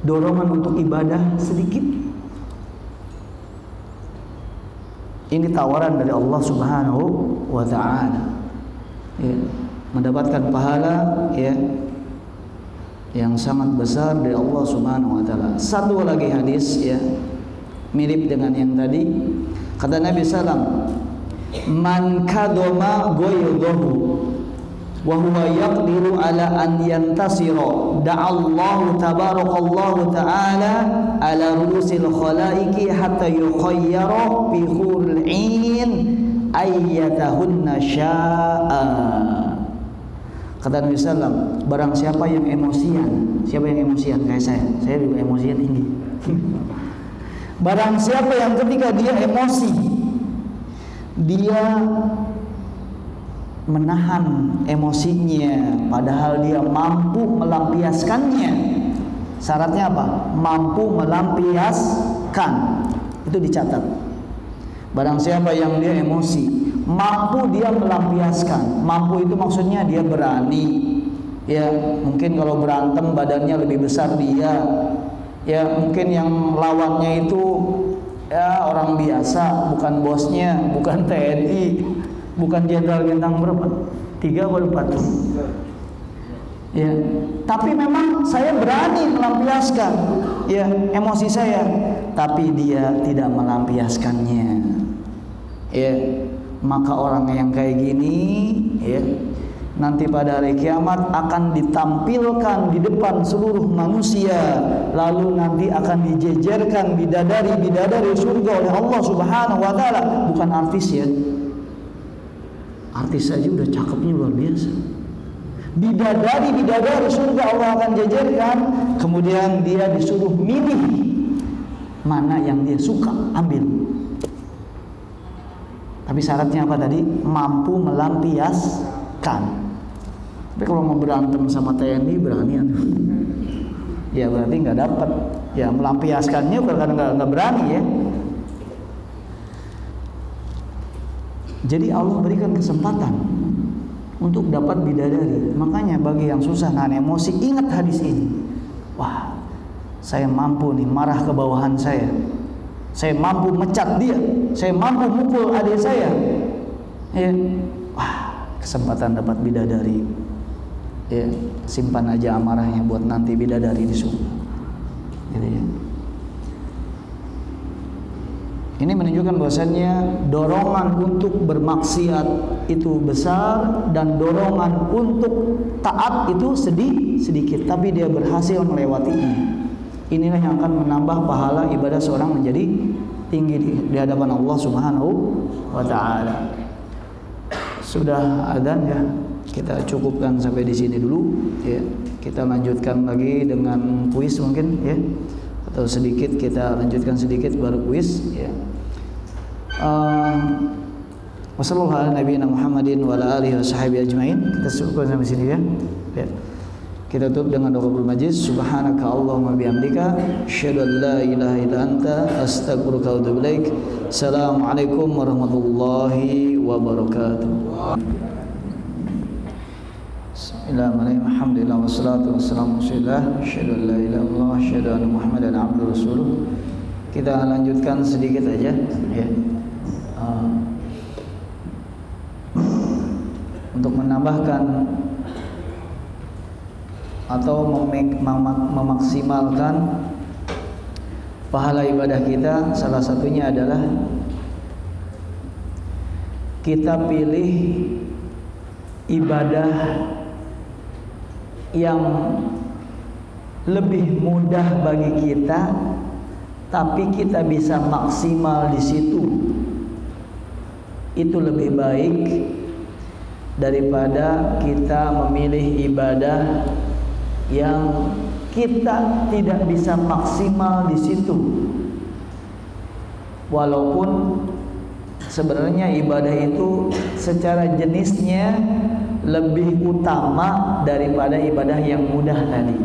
Dorongan untuk ibadah sedikit. Ini tawaran dari Allah Subhanahu wa taala. Ya. Mendapatkan pahala ya yang sangat besar dari Allah Subhanahu wa taala. Satu lagi hadis ya, mirip dengan yang tadi. Kata Nabi sallam, "Man kadoma ghaydahu." wa huwa yaqdiru ala an yantasira da'allahu tabarakallahu ta'ala ala ru'usil khalaiqi hatta yukhayyara bi hurul 'ain ayyatahunna sya'a. Kata Nabi sallam, barang siapa yang emosian, siapa yang emosian kayak saya juga emosian tinggi. Barang siapa yang ketika dia emosi, dia menahan emosinya padahal dia mampu melampiaskannya. Syaratnya apa? Mampu melampiaskan. Itu dicatat. Barang siapa yang dia emosi, mampu dia melampiaskan. Mampu itu maksudnya dia berani. Ya, mungkin kalau berantem badannya lebih besar dia. Ya, mungkin yang lawannya itu ya orang biasa, bukan bosnya, bukan TNI, bukan jenderal bintang berapa? 3 atau 4. Ya, tapi memang saya berani melampiaskan ya emosi saya, tapi dia tidak melampiaskannya. Ya, maka orang yang kayak gini ya nanti pada hari kiamat akan ditampilkan di depan seluruh manusia, lalu nanti akan dijejerkan bidadari-bidadari surga oleh Allah Subhanahu wa taala. Bukan artis ya. Artis saja udah cakepnya luar biasa. Bidadari-bidadari surga Allah akan jejerkan, kemudian dia disuruh milih mana yang dia suka, ambil. Tapi syaratnya apa tadi? Mampu melampiaskan. Tapi kalau mau berantem sama TNI berani aduh. Ya berarti nggak dapat. Ya melampiaskannya karena nggak berani ya. Jadi Allah berikan kesempatan untuk dapat bidadari. Makanya bagi yang susah nahan emosi, ingat hadis ini. Wah, saya mampu nih marah ke bawahan saya. Saya mampu mecat dia. Saya mampu mukul adik saya. Ya. Wah, kesempatan dapat bidadari. Ya, simpan aja amarahnya buat nanti bidadari di surga. Gitu ya. Ini menunjukkan bahwasannya dorongan untuk bermaksiat itu besar dan dorongan untuk taat itu sedikit, tapi dia berhasil melewatinya. Inilah yang akan menambah pahala ibadah seorang menjadi tinggi di hadapan Allah Subhanahu wa taala. Sudah adzan ya. Kita cukupkan sampai di sini dulu ya. Kita lanjutkan lagi dengan kuis mungkin ya. Atau sedikit kita lanjutkan sedikit baru kuis ya. Wassallallahu ala nabiyina Muhammadin wa ala alihi washabihi ajmain. Kita cukupkan sampai sini ya. Ya. Kita tutup dengan doa majlis. Subhanaka Allahumma bihamdika asyhadu an la ilaha illa anta astaghfiruka wa atubu ilaik. Assalamualaikum warahmatullahi wabarakatuh. Bismillahirrahmanirrahim. Alhamdulillah wassalatu wassalamu ala Rasulillah. Asyhadu an la ilaha illallah asyhadu anna Muhammadan abduhu rasuluh. Kita lanjutkan sedikit aja ya. Untuk menambahkan atau memaksimalkan pahala ibadah kita, salah satunya adalah kita pilih ibadah yang lebih mudah bagi kita, tapi kita bisa maksimal di situ. Itu lebih baik daripada kita memilih ibadah yang kita tidak bisa maksimal di situ. Walaupun sebenarnya ibadah itu secara jenisnya lebih utama daripada ibadah yang mudah tadi.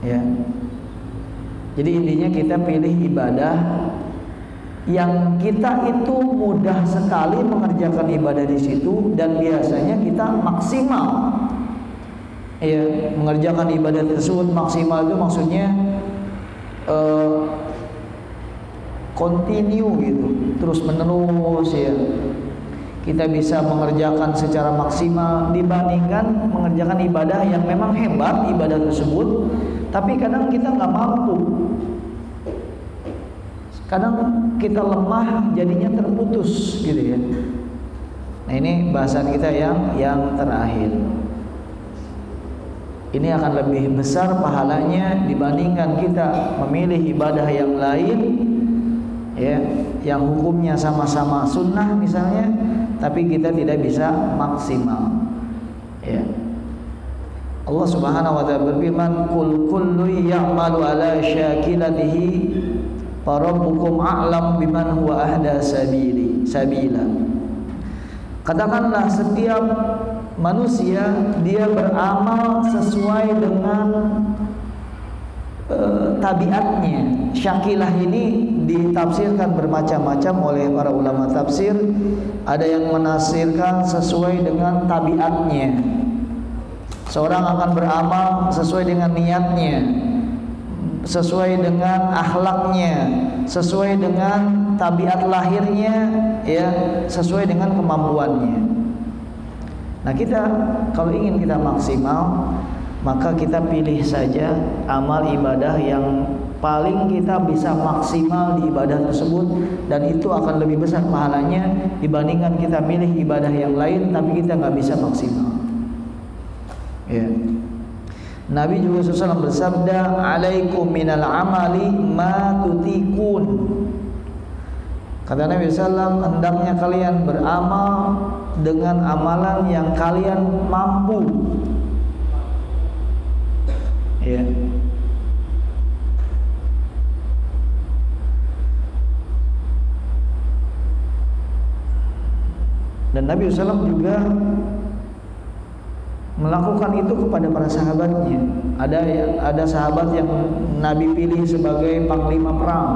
Ya. Jadi intinya kita pilih ibadah yang kita itu mudah sekali mengerjakan ibadah di situ dan biasanya kita maksimal. Ya, mengerjakan ibadah tersebut maksimal itu maksudnya continue gitu, terus menerus ya. Kita bisa mengerjakan secara maksimal dibandingkan mengerjakan ibadah yang memang hebat ibadah tersebut, tapi kadang kita nggak mampu. Kadang kita lemah jadinya terputus gitu ya. Nah, ini bahasan kita yang terakhir. Ini akan lebih besar pahalanya dibandingkan kita memilih ibadah yang lain, ya, yang hukumnya sama-sama sunnah misalnya, tapi kita tidak bisa maksimal. Ya. Allah Subhanahu wa taala berfirman, "Qul kullu ya'malu ala syakilatihi, fa rabbukum a'lam biman huwa ahda sabila." Katakanlah setiap manusia dia beramal sesuai dengan tabiatnya. Syakilah ini ditafsirkan bermacam-macam oleh para ulama tafsir. Ada yang menafsirkan sesuai dengan tabiatnya. Seorang akan beramal sesuai dengan niatnya, sesuai dengan akhlaknya, sesuai dengan tabiat lahirnya, ya, sesuai dengan kemampuannya. Nah, kita kalau ingin kita maksimal, maka kita pilih saja amal ibadah yang paling kita bisa maksimal di ibadah tersebut, dan itu akan lebih besar pahalanya dibandingkan kita milih ibadah yang lain tapi kita nggak bisa maksimal. Ya. Nabi juga SAW bersabda, "Alaikum minal amali ma tutikun." Kata Nabi SAW, hendaknya kalian beramal dengan amalan yang kalian mampu. Ya. Dan Nabi SAW juga melakukan itu kepada para sahabatnya. Ada sahabat yang Nabi pilih sebagai panglima perang.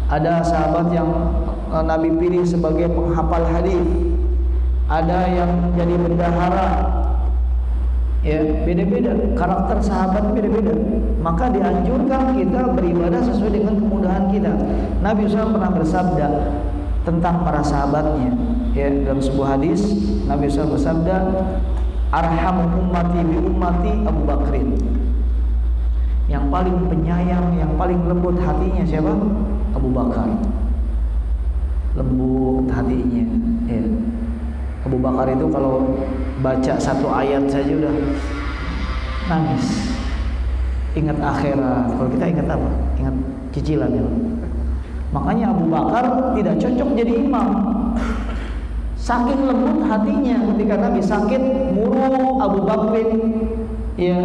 Ada sahabat yang Nabi pilih sebagai penghafal hadis. Ada yang jadi bendahara. Ya, beda-beda, karakter sahabat beda-beda. Maka dianjurkan kita beribadah sesuai dengan kemudahan kita. Nabi SAW pernah bersabda tentang para sahabatnya. Ya, dalam sebuah hadis Nabi SAW bersabda, "Arhamu ummati bi ummati Abu Bakrin." Yang paling penyayang, yang paling lembut hatinya siapa? Abu Bakar. Lembut hatinya. Ya. Abu Bakar itu kalau baca satu ayat saja udah nangis. Ingat akhirat. Kalau kita ingat apa? Ingat cicilannya. Makanya Abu Bakar tidak cocok jadi imam. Saking lembut hatinya ketika Nabi sakit, muru Abu Bakrin ya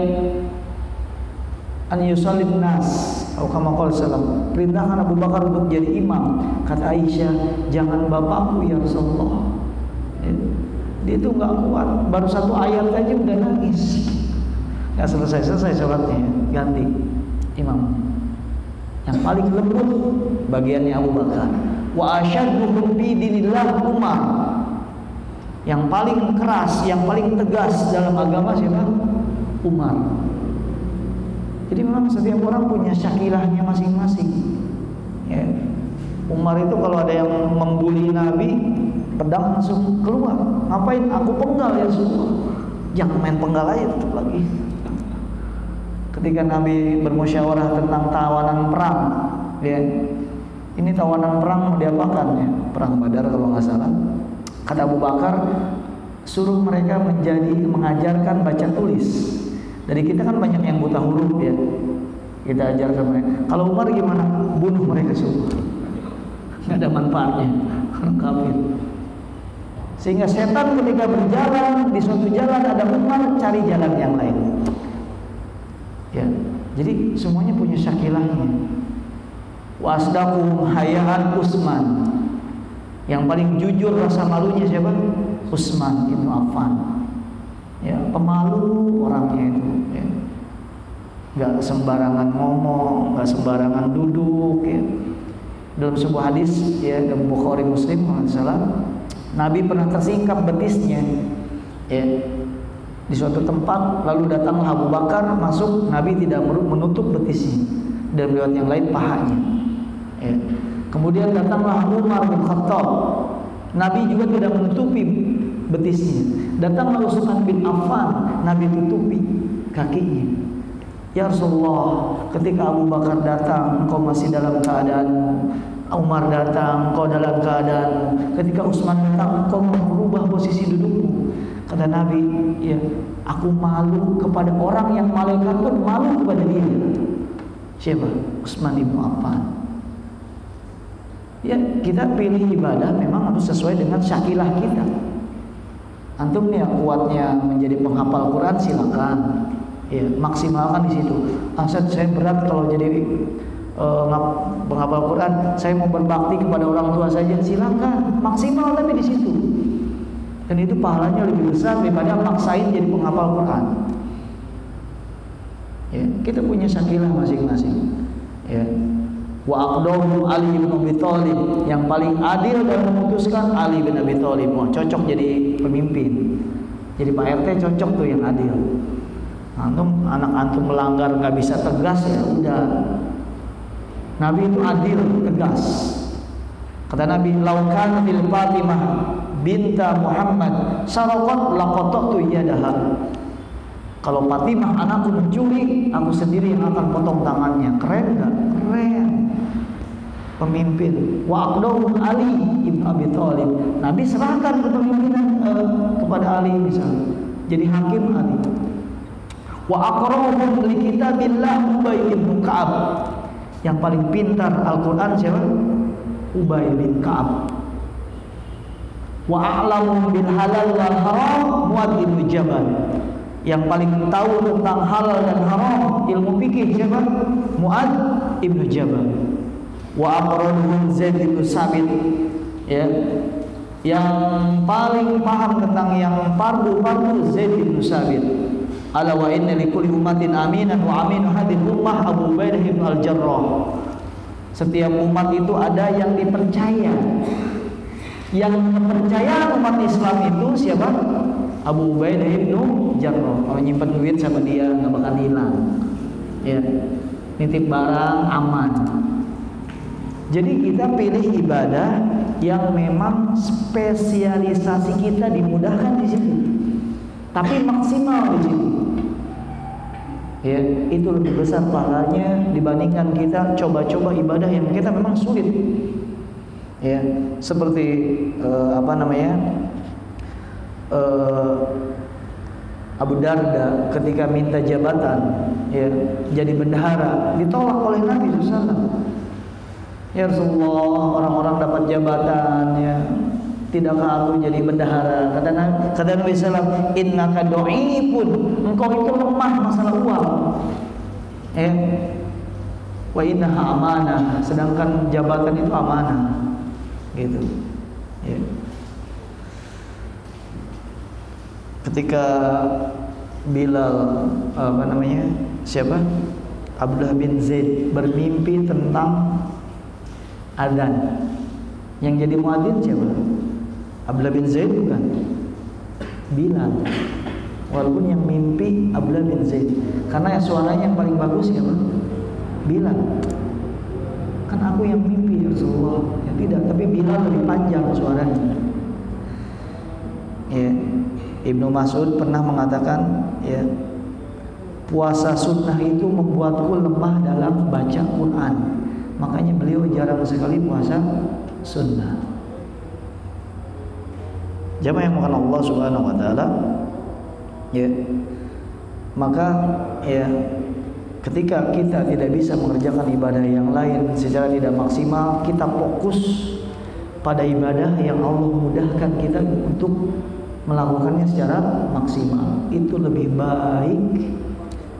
an yusallin nas atau kama qala sallam, perintahkan Abu Bakar untuk jadi imam. Kata Aisyah, "Jangan bapakku ya Rasulullah." Ya. Dia itu nggak kuat, baru satu ayat aja udah nangis. Nggak selesai sholatnya, ganti imam. Yang paling lembut bagiannya Abu Bakar. Wa asyadduhum bi dinillah Umar. Yang paling keras, yang paling tegas dalam agama siapa? Umar. Jadi memang setiap orang punya syakilahnya masing-masing. Ya. Umar itu kalau ada yang membuli Nabi, pedang langsung keluar. Ngapain? Aku penggal ya semua. Jangan main penggal aja tetap lagi. Ketika Nabi bermusyawarah tentang tawanan perang, ya, ini tawanan perang mau diapakan ya? Perang Badar kalau nggak salah. Kata Abu Bakar, suruh mereka mengajarkan baca tulis. Dari kita kan banyak yang buta huruf ya, kita ajarkan mereka. Kalau Umar gimana? Bunuh mereka semua. Nggak ada manfaatnya, kafir. Sehingga setan ketika berjalan di suatu jalan ada Umar, cari jalan yang lain. Ya, jadi semuanya punya syakilahnya. Wasdaquhum hayaan Utsman. Yang paling jujur rasa malunya siapa? Utsman bin Affan. Ya, pemalu orangnya itu. Ya. Gak sembarangan ngomong, gak sembarangan duduk. Ya. Dalam sebuah hadis, ya, dalam Bukhari Muslim, kalau tidak salah, Nabi pernah tersingkap betisnya. Ya. Di suatu tempat, lalu datanglah Abu Bakar masuk, Nabi tidak menutup betisnya. Dan riwayat yang lain pahanya. Ya. Kemudian datanglah Umar bin Khattab, Nabi juga tidak menutupi betisnya. Datanglah Utsman bin Affan, Nabi tutupi kakinya. Ya Rasulullah, ketika Abu Bakar datang, engkau masih dalam keadaan Umar datang, kau dalam keadaan, ketika Utsman datang, kau merubah posisi dudukmu. Kata Nabi, ya, aku malu kepada orang yang malaikat pun malu kepada dia. Siapa? Utsman ibnu Affan. Ya, kita pilih ibadah memang harus sesuai dengan syakilah kita. Antum nih kuatnya menjadi penghafal Quran, silakan. Ya, maksimalkan di situ. Saya berat kalau jadi penghafal Quran, saya mau berbakti kepada orang tua saja, silakan. Maksimal tapi di situ. Dan itu pahalanya lebih besar daripada maksain jadi penghafal Quran. Ya, kita punya syakilah masing-masing. Ya. Wa aqdamu Ali bin Abi Thalib, yang paling adil dalam memutuskan Ali bin Abi Thalib. Wah, cocok jadi pemimpin. Jadi Pak RT cocok tuh yang adil. Antum, anak antum melanggar nggak bisa tegas, ya udah. Nabi itu adil, tegas. Kata Nabi, "Laukan bil Fatimah binta Muhammad saraqat laqatatu yadaha." Kalau Fatimah anakku mencuri, aku sendiri yang akan potong tangannya. Keren enggak? Keren. Pemimpin. Wa aqdamu Ali ibn Abi Thalib. Nabi serahkan kepemimpinan kepada Ali misalnya. Jadi hakim Ali. Wa aqra'uhum li kitabillah Ubay bin Ka'ab. Yang paling pintar Al-Qur'an siapa? Ubay bin Ka'ab. Wa a'lamu bil halal wal haram Mu'adz bin Jabal. Yang paling tahu tentang halal dan haram ilmu fikih siapa? Mu'adz bin Jabal. Wa aqranuhum Zaid bin Sabit, ya, yang paling paham tentang yang fardu Zaid bin Sabit. Ala wa inna likulli ummatin aminan wa aminu hadhihi ummah Abu Ubaidah bin Al-Jarrah. Setiap umat itu ada yang dipercaya. Yang kepercayaan umat Islam itu siapa? Abu Ubaidah bin Jarrah. Kalau nyimpen duit sama dia nggak bakal hilang. Ya, nitip barang aman. Jadi kita pilih ibadah yang memang spesialisasi kita dimudahkan di situ, tapi maksimal di situ. Ya, itu lebih besar pahalanya dibandingkan kita coba-coba ibadah yang kita memang sulit. Ya, seperti Abu Darda ketika minta jabatan, ya, jadi bendahara, ditolak oleh Nabi SAW. Ya Rasulullah, orang-orang dapat jabatan, ya, tidakkah aku jadi bendahara? Kata Nabi SAW, innaka do'ifun, engkau itu lemah masalah uang. Wa innaha amanah, sedangkan jabatan itu amanah. Gitu. Ya. Ketika Bilal siapa? Abdullah bin Zaid bermimpi tentang adzan. Yang jadi muadzin siapa? Abdullah bin Zaid bukan? Bilal. Walaupun yang mimpi Abdullah bin Zaid, karena suaranya yang paling bagus siapa? Bilal. Kan aku yang mimpi ya Rasulullah. Ya tidak, tapi Bilal lebih panjang suaranya. Ya. Ibnu Mas'ud pernah mengatakan, ya, puasa sunnah itu membuatku lemah dalam baca Quran. Makanya beliau jarang sekali puasa sunnah. Jamaah yang makan Allah Subhanahu wa taala, ya. Maka ya, ketika kita tidak bisa mengerjakan ibadah yang lain secara tidak maksimal, kita fokus pada ibadah yang Allah mudahkan kita untuk melakukannya secara maksimal. Itu lebih baik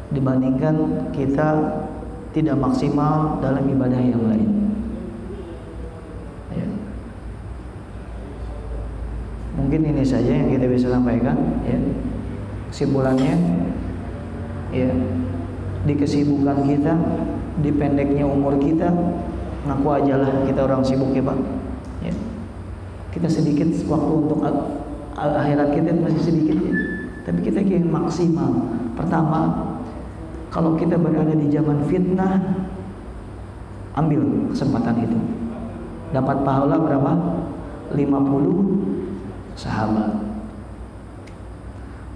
dibandingkan kita tidak maksimal dalam ibadah yang lain. Ya. Mungkin ini saja yang kita bisa sampaikan, ya. Kesimpulannya, ya, di kesibukan kita, di pendeknya umur kita, ngaku aja lah kita orang sibuk, ya Pak. Ya. Kita sedikit waktu untuk akhirat kita masih sedikit, ya. Tapi kita ingin maksimal. Pertama, kalau kita berada di zaman fitnah, ambil kesempatan itu. Dapat pahala berapa? 50 sahabat.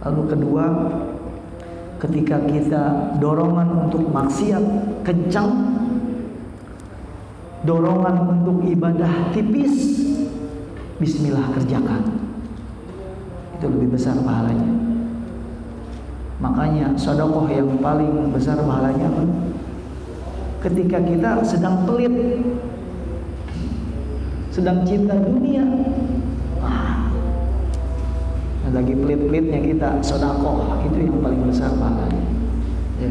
Lalu kedua, ketika kita dorongan untuk maksiat kencang, dorongan untuk ibadah tipis, bismillah kerjakan. Itu lebih besar pahalanya. Makanya sedekah yang paling besar pahalanya ketika kita sedang pelit, sedang cinta dunia, lagi pelit-pelitnya kita sedekah, itu yang paling besar pahalanya. Ya.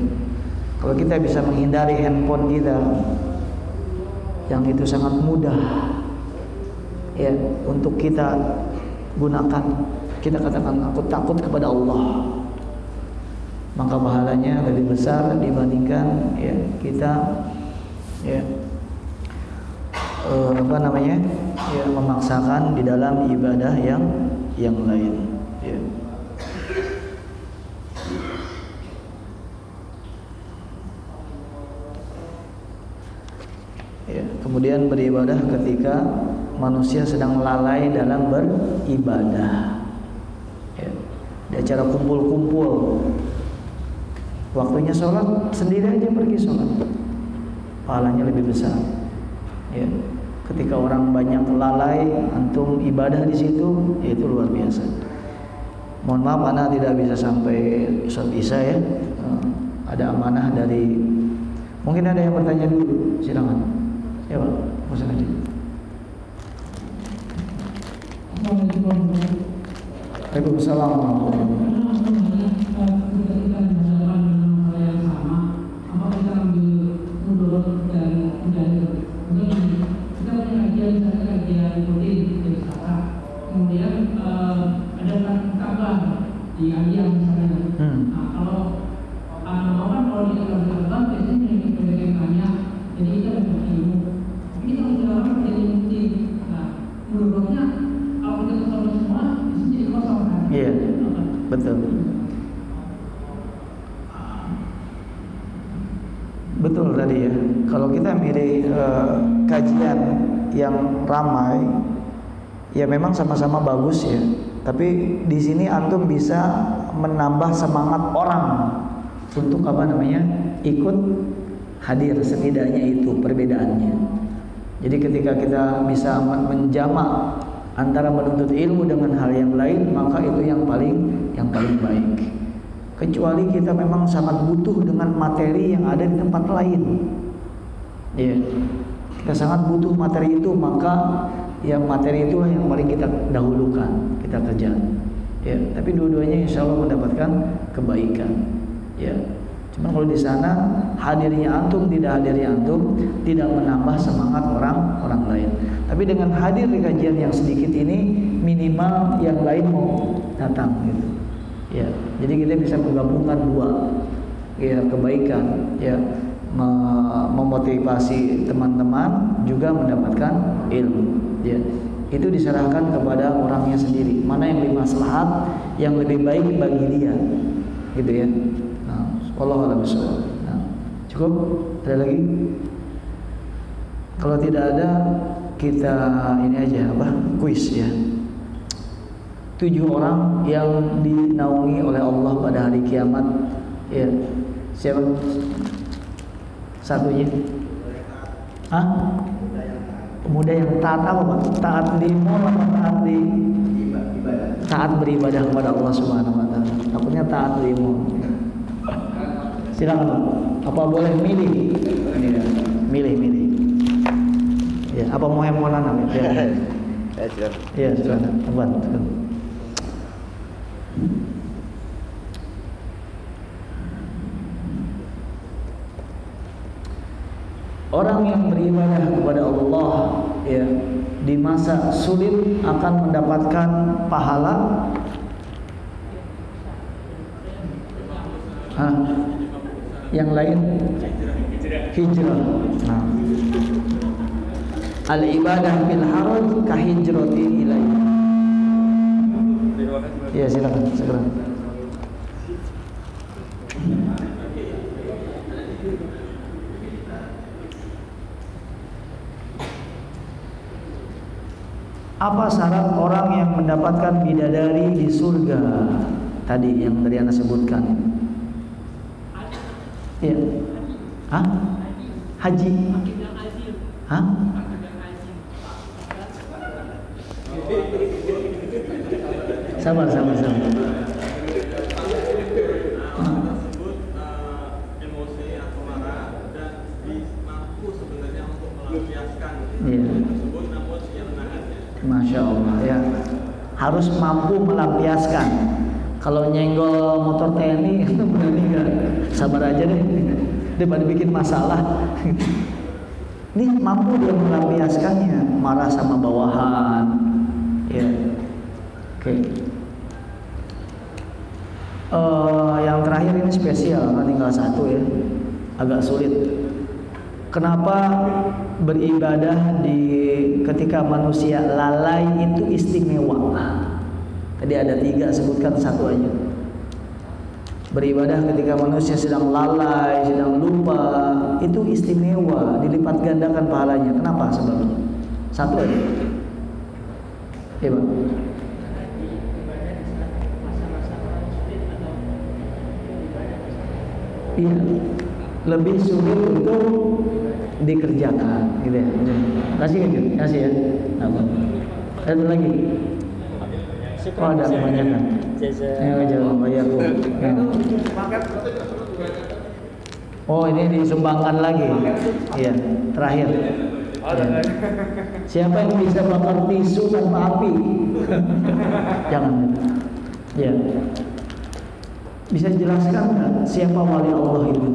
Kalau kita bisa menghindari handphone kita, yang itu sangat mudah ya untuk kita gunakan, kita katakan aku takut kepada Allah, maka pahalanya lebih besar dibandingkan ya kita ya ya memaksakan di dalam ibadah yang lain ya. Ya, kemudian beribadah ketika manusia sedang lalai dalam beribadah ya. Di acara kumpul-kumpul, waktunya sholat, sendiri aja pergi sholat, pahalanya lebih besar ya. Ketika orang banyak lalai, antum ibadah di situ, ya itu luar biasa. Mohon maaf, anak tidak bisa sampai sholat isya ya. Ada amanah dari, mungkin ada yang bertanya dulu, silakan. Ya Pak, langsung aja. Waalaikumsalam warahmatullahi kemudian ada kabar di Aliyah misalnya. Nah, kalau di kabar biasanya yang banyak, jadi kita dapat ilmu. Tapi kalau dilarang jadi bukti. Nah, menurutnya kalau kita kosong semua, di sini jadi kosong kan? Iya, betul. Betul tadi ya. Kalau kita milih kajian yang ramai, ya memang sama-sama bagus ya. Tapi di sini antum bisa menambah semangat orang untuk ikut hadir, setidaknya itu perbedaannya. Jadi ketika kita bisa menjamak antara menuntut ilmu dengan hal yang lain, maka itu yang paling baik. Kecuali kita memang sangat butuh dengan materi yang ada di tempat lain. Ya, kita sangat butuh materi itu, maka yang materi itulah yang paling kita dahulukan, kita kerja. Ya, tapi dua-duanya insya Allah mendapatkan kebaikan. Ya, cuman kalau di sana hadirnya antum, tidak hadirnya antum tidak menambah semangat orang lain. Tapi dengan hadir di kajian yang sedikit ini, minimal yang lain mau datang gitu. Ya, jadi kita bisa menggabungkan dua ya kebaikan, ya memotivasi teman-teman juga mendapatkan ilmu. Ya, itu diserahkan kepada orangnya sendiri. Mana yang lebih maslahat, yang lebih baik bagi dia, gitu ya. Nah, wallahu a'lam bishawab. Nah, cukup? Ada lagi? Kalau tidak ada, kita ini aja kuis ya. 7 orang yang dinaungi oleh Allah pada hari kiamat. Ya, siapa? Satunya? Hah? Pemuda yang taat apa Pak? Taat di mall atau taat di ibadah? Taat beribadah kepada Allah Subhanahu wa taala. Takutnya taat di mall. Silakan Pak. Apa boleh milih? Milih. Ya, apa mau handphone ya? Ya, silakan. Abang. Orang yang beribadah kepada Allah ya di masa sulit akan mendapatkan pahala. Yang lain hijrah. Nah. Al-ibadah bil haraj ka hijrati ilaihi. Ya, silakan segera. Apa syarat orang yang mendapatkan bidadari di surga? Tadi yang tadi Anda sebutkan. Iya. Hah? Haji. Hah? Sabar. Tersebut emosi atau marah dan mampu sebenarnya untuk melampiaskan tersebut, namun dia menahannya. Masya Allah ya, harus mampu melampiaskan. Kalau nyenggol motor TNI itu berani nggak? Sabar aja deh, daripada bikin masalah. Ini mampu dia melampiaskannya, marah sama bawahan, ya. Oke. Yang terakhir ini spesial, tinggal satu ya, agak sulit. Kenapa beribadah ketika manusia lalai itu istimewa? Tadi ada 3, sebutkan satu aja. Beribadah ketika manusia sedang lalai, sedang lupa, itu istimewa, dilipat gandakan pahalanya. Kenapa sebabnya? Satu aja. Ya, Bang. Iya, lebih sulit untuk dikerjakan, gitu ya. Kasih ya. Apa? Ada lagi? Oh, ada kebanyakan. Jangan bayar. Oh, ini disumbangkan lagi. Iya, terakhir. Ya. Siapa yang bisa bakar tisu tanpa api? Jangan. Ya. Bisa jelaskan nggak siapa wali Allah itu?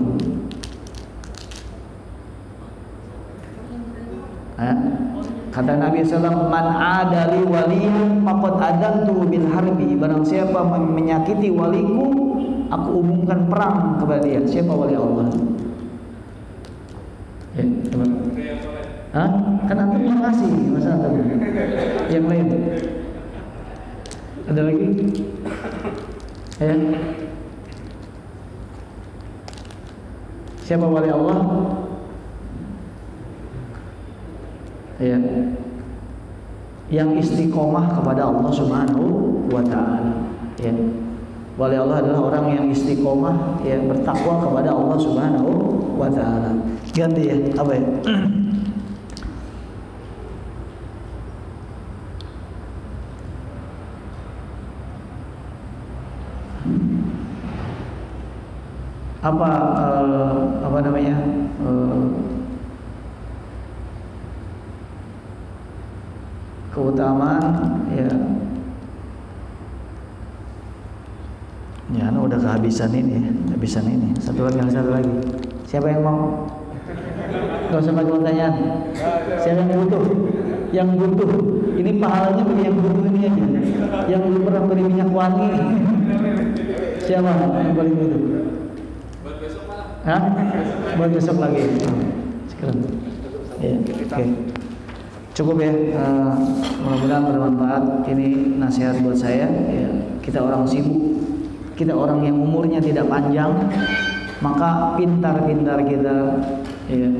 Kata Nabi SAW, man adali waliyan faqad adantu bil harbi. Barang siapa menyakiti waliku, aku umumkan perang kepada dia. Siapa wali Allah? Ya, teman. Hah? Kan antum yang ngasih, masa antum? Yang lain? Ada lagi? Ya. Siapa wali Allah? Ya. Yang istiqomah kepada Allah Subhanahu wa taala. Ya. Wali Allah adalah orang yang istiqomah, ya, bertakwa kepada Allah Subhanahu wa taala. Ganti ya, apa ya? Apa namanya, keutamaan ya udah kehabisan ini satu lagi siapa yang mau? Gak usah pakai pertanyaan. Siapa yang butuh ini pahalanya bagi yang butuh ini aja, yang belum pernah beri minyak wangi. Siapa yang paling butuh? Hah? Buat besok lagi. Sekarang. Ya, oke. Cukup ya. Mudah-mudahan bermanfaat. Ini nasihat buat saya. Ya, kita orang sibuk, kita orang yang umurnya tidak panjang, maka pintar-pintar kita ya,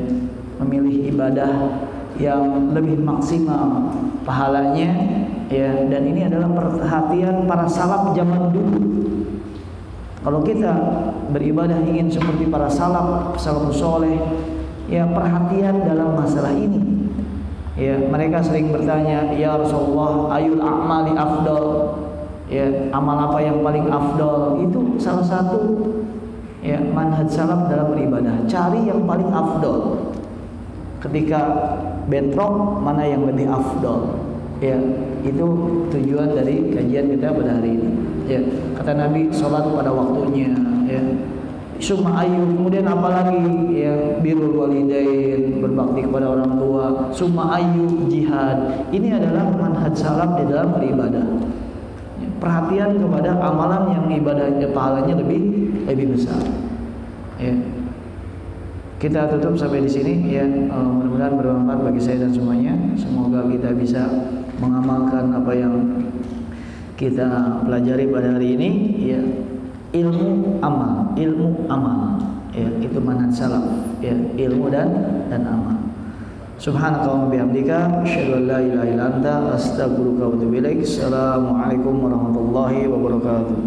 memilih ibadah yang lebih maksimal pahalanya. Ya, dan ini adalah perhatian para salaf zaman dulu. Kalau kita beribadah ingin seperti para salafus soleh, ya perhatian dalam masalah ini. Ya, mereka sering bertanya, ya Rasulullah, ayul a'mali afdal? Ya, amal apa yang paling afdal? Itu salah satu ya manhaj salaf dalam beribadah. Cari yang paling afdal. Ketika bentrok, mana yang lebih afdal? Ya, itu tujuan dari kajian kita pada hari ini. Ya, kata Nabi, sholat pada waktunya. Ya, summa ayu, kemudian apalagi? Ya, birrul walidain, berbakti kepada orang tua. Summa ayu, jihad. Ini adalah manhaj salaf di dalam beribadah. Ya, perhatian kepada amalan yang ibadahnya pahalanya lebih besar. Ya. Kita tutup sampai di sini ya. Mudah-mudahan bermanfaat bagi saya dan semuanya. Semoga kita bisa mengamalkan apa yang kita pelajari pada hari ini ya. Ilmu amal ya, itu manhaj salaf ya, ilmu dan amal. Subhanakallahumma bihamdika asyhadu an la ilaha illa anta astaghfiruka wa atubu ilaik. Assalamualaikum warahmatullahi wabarakatuh.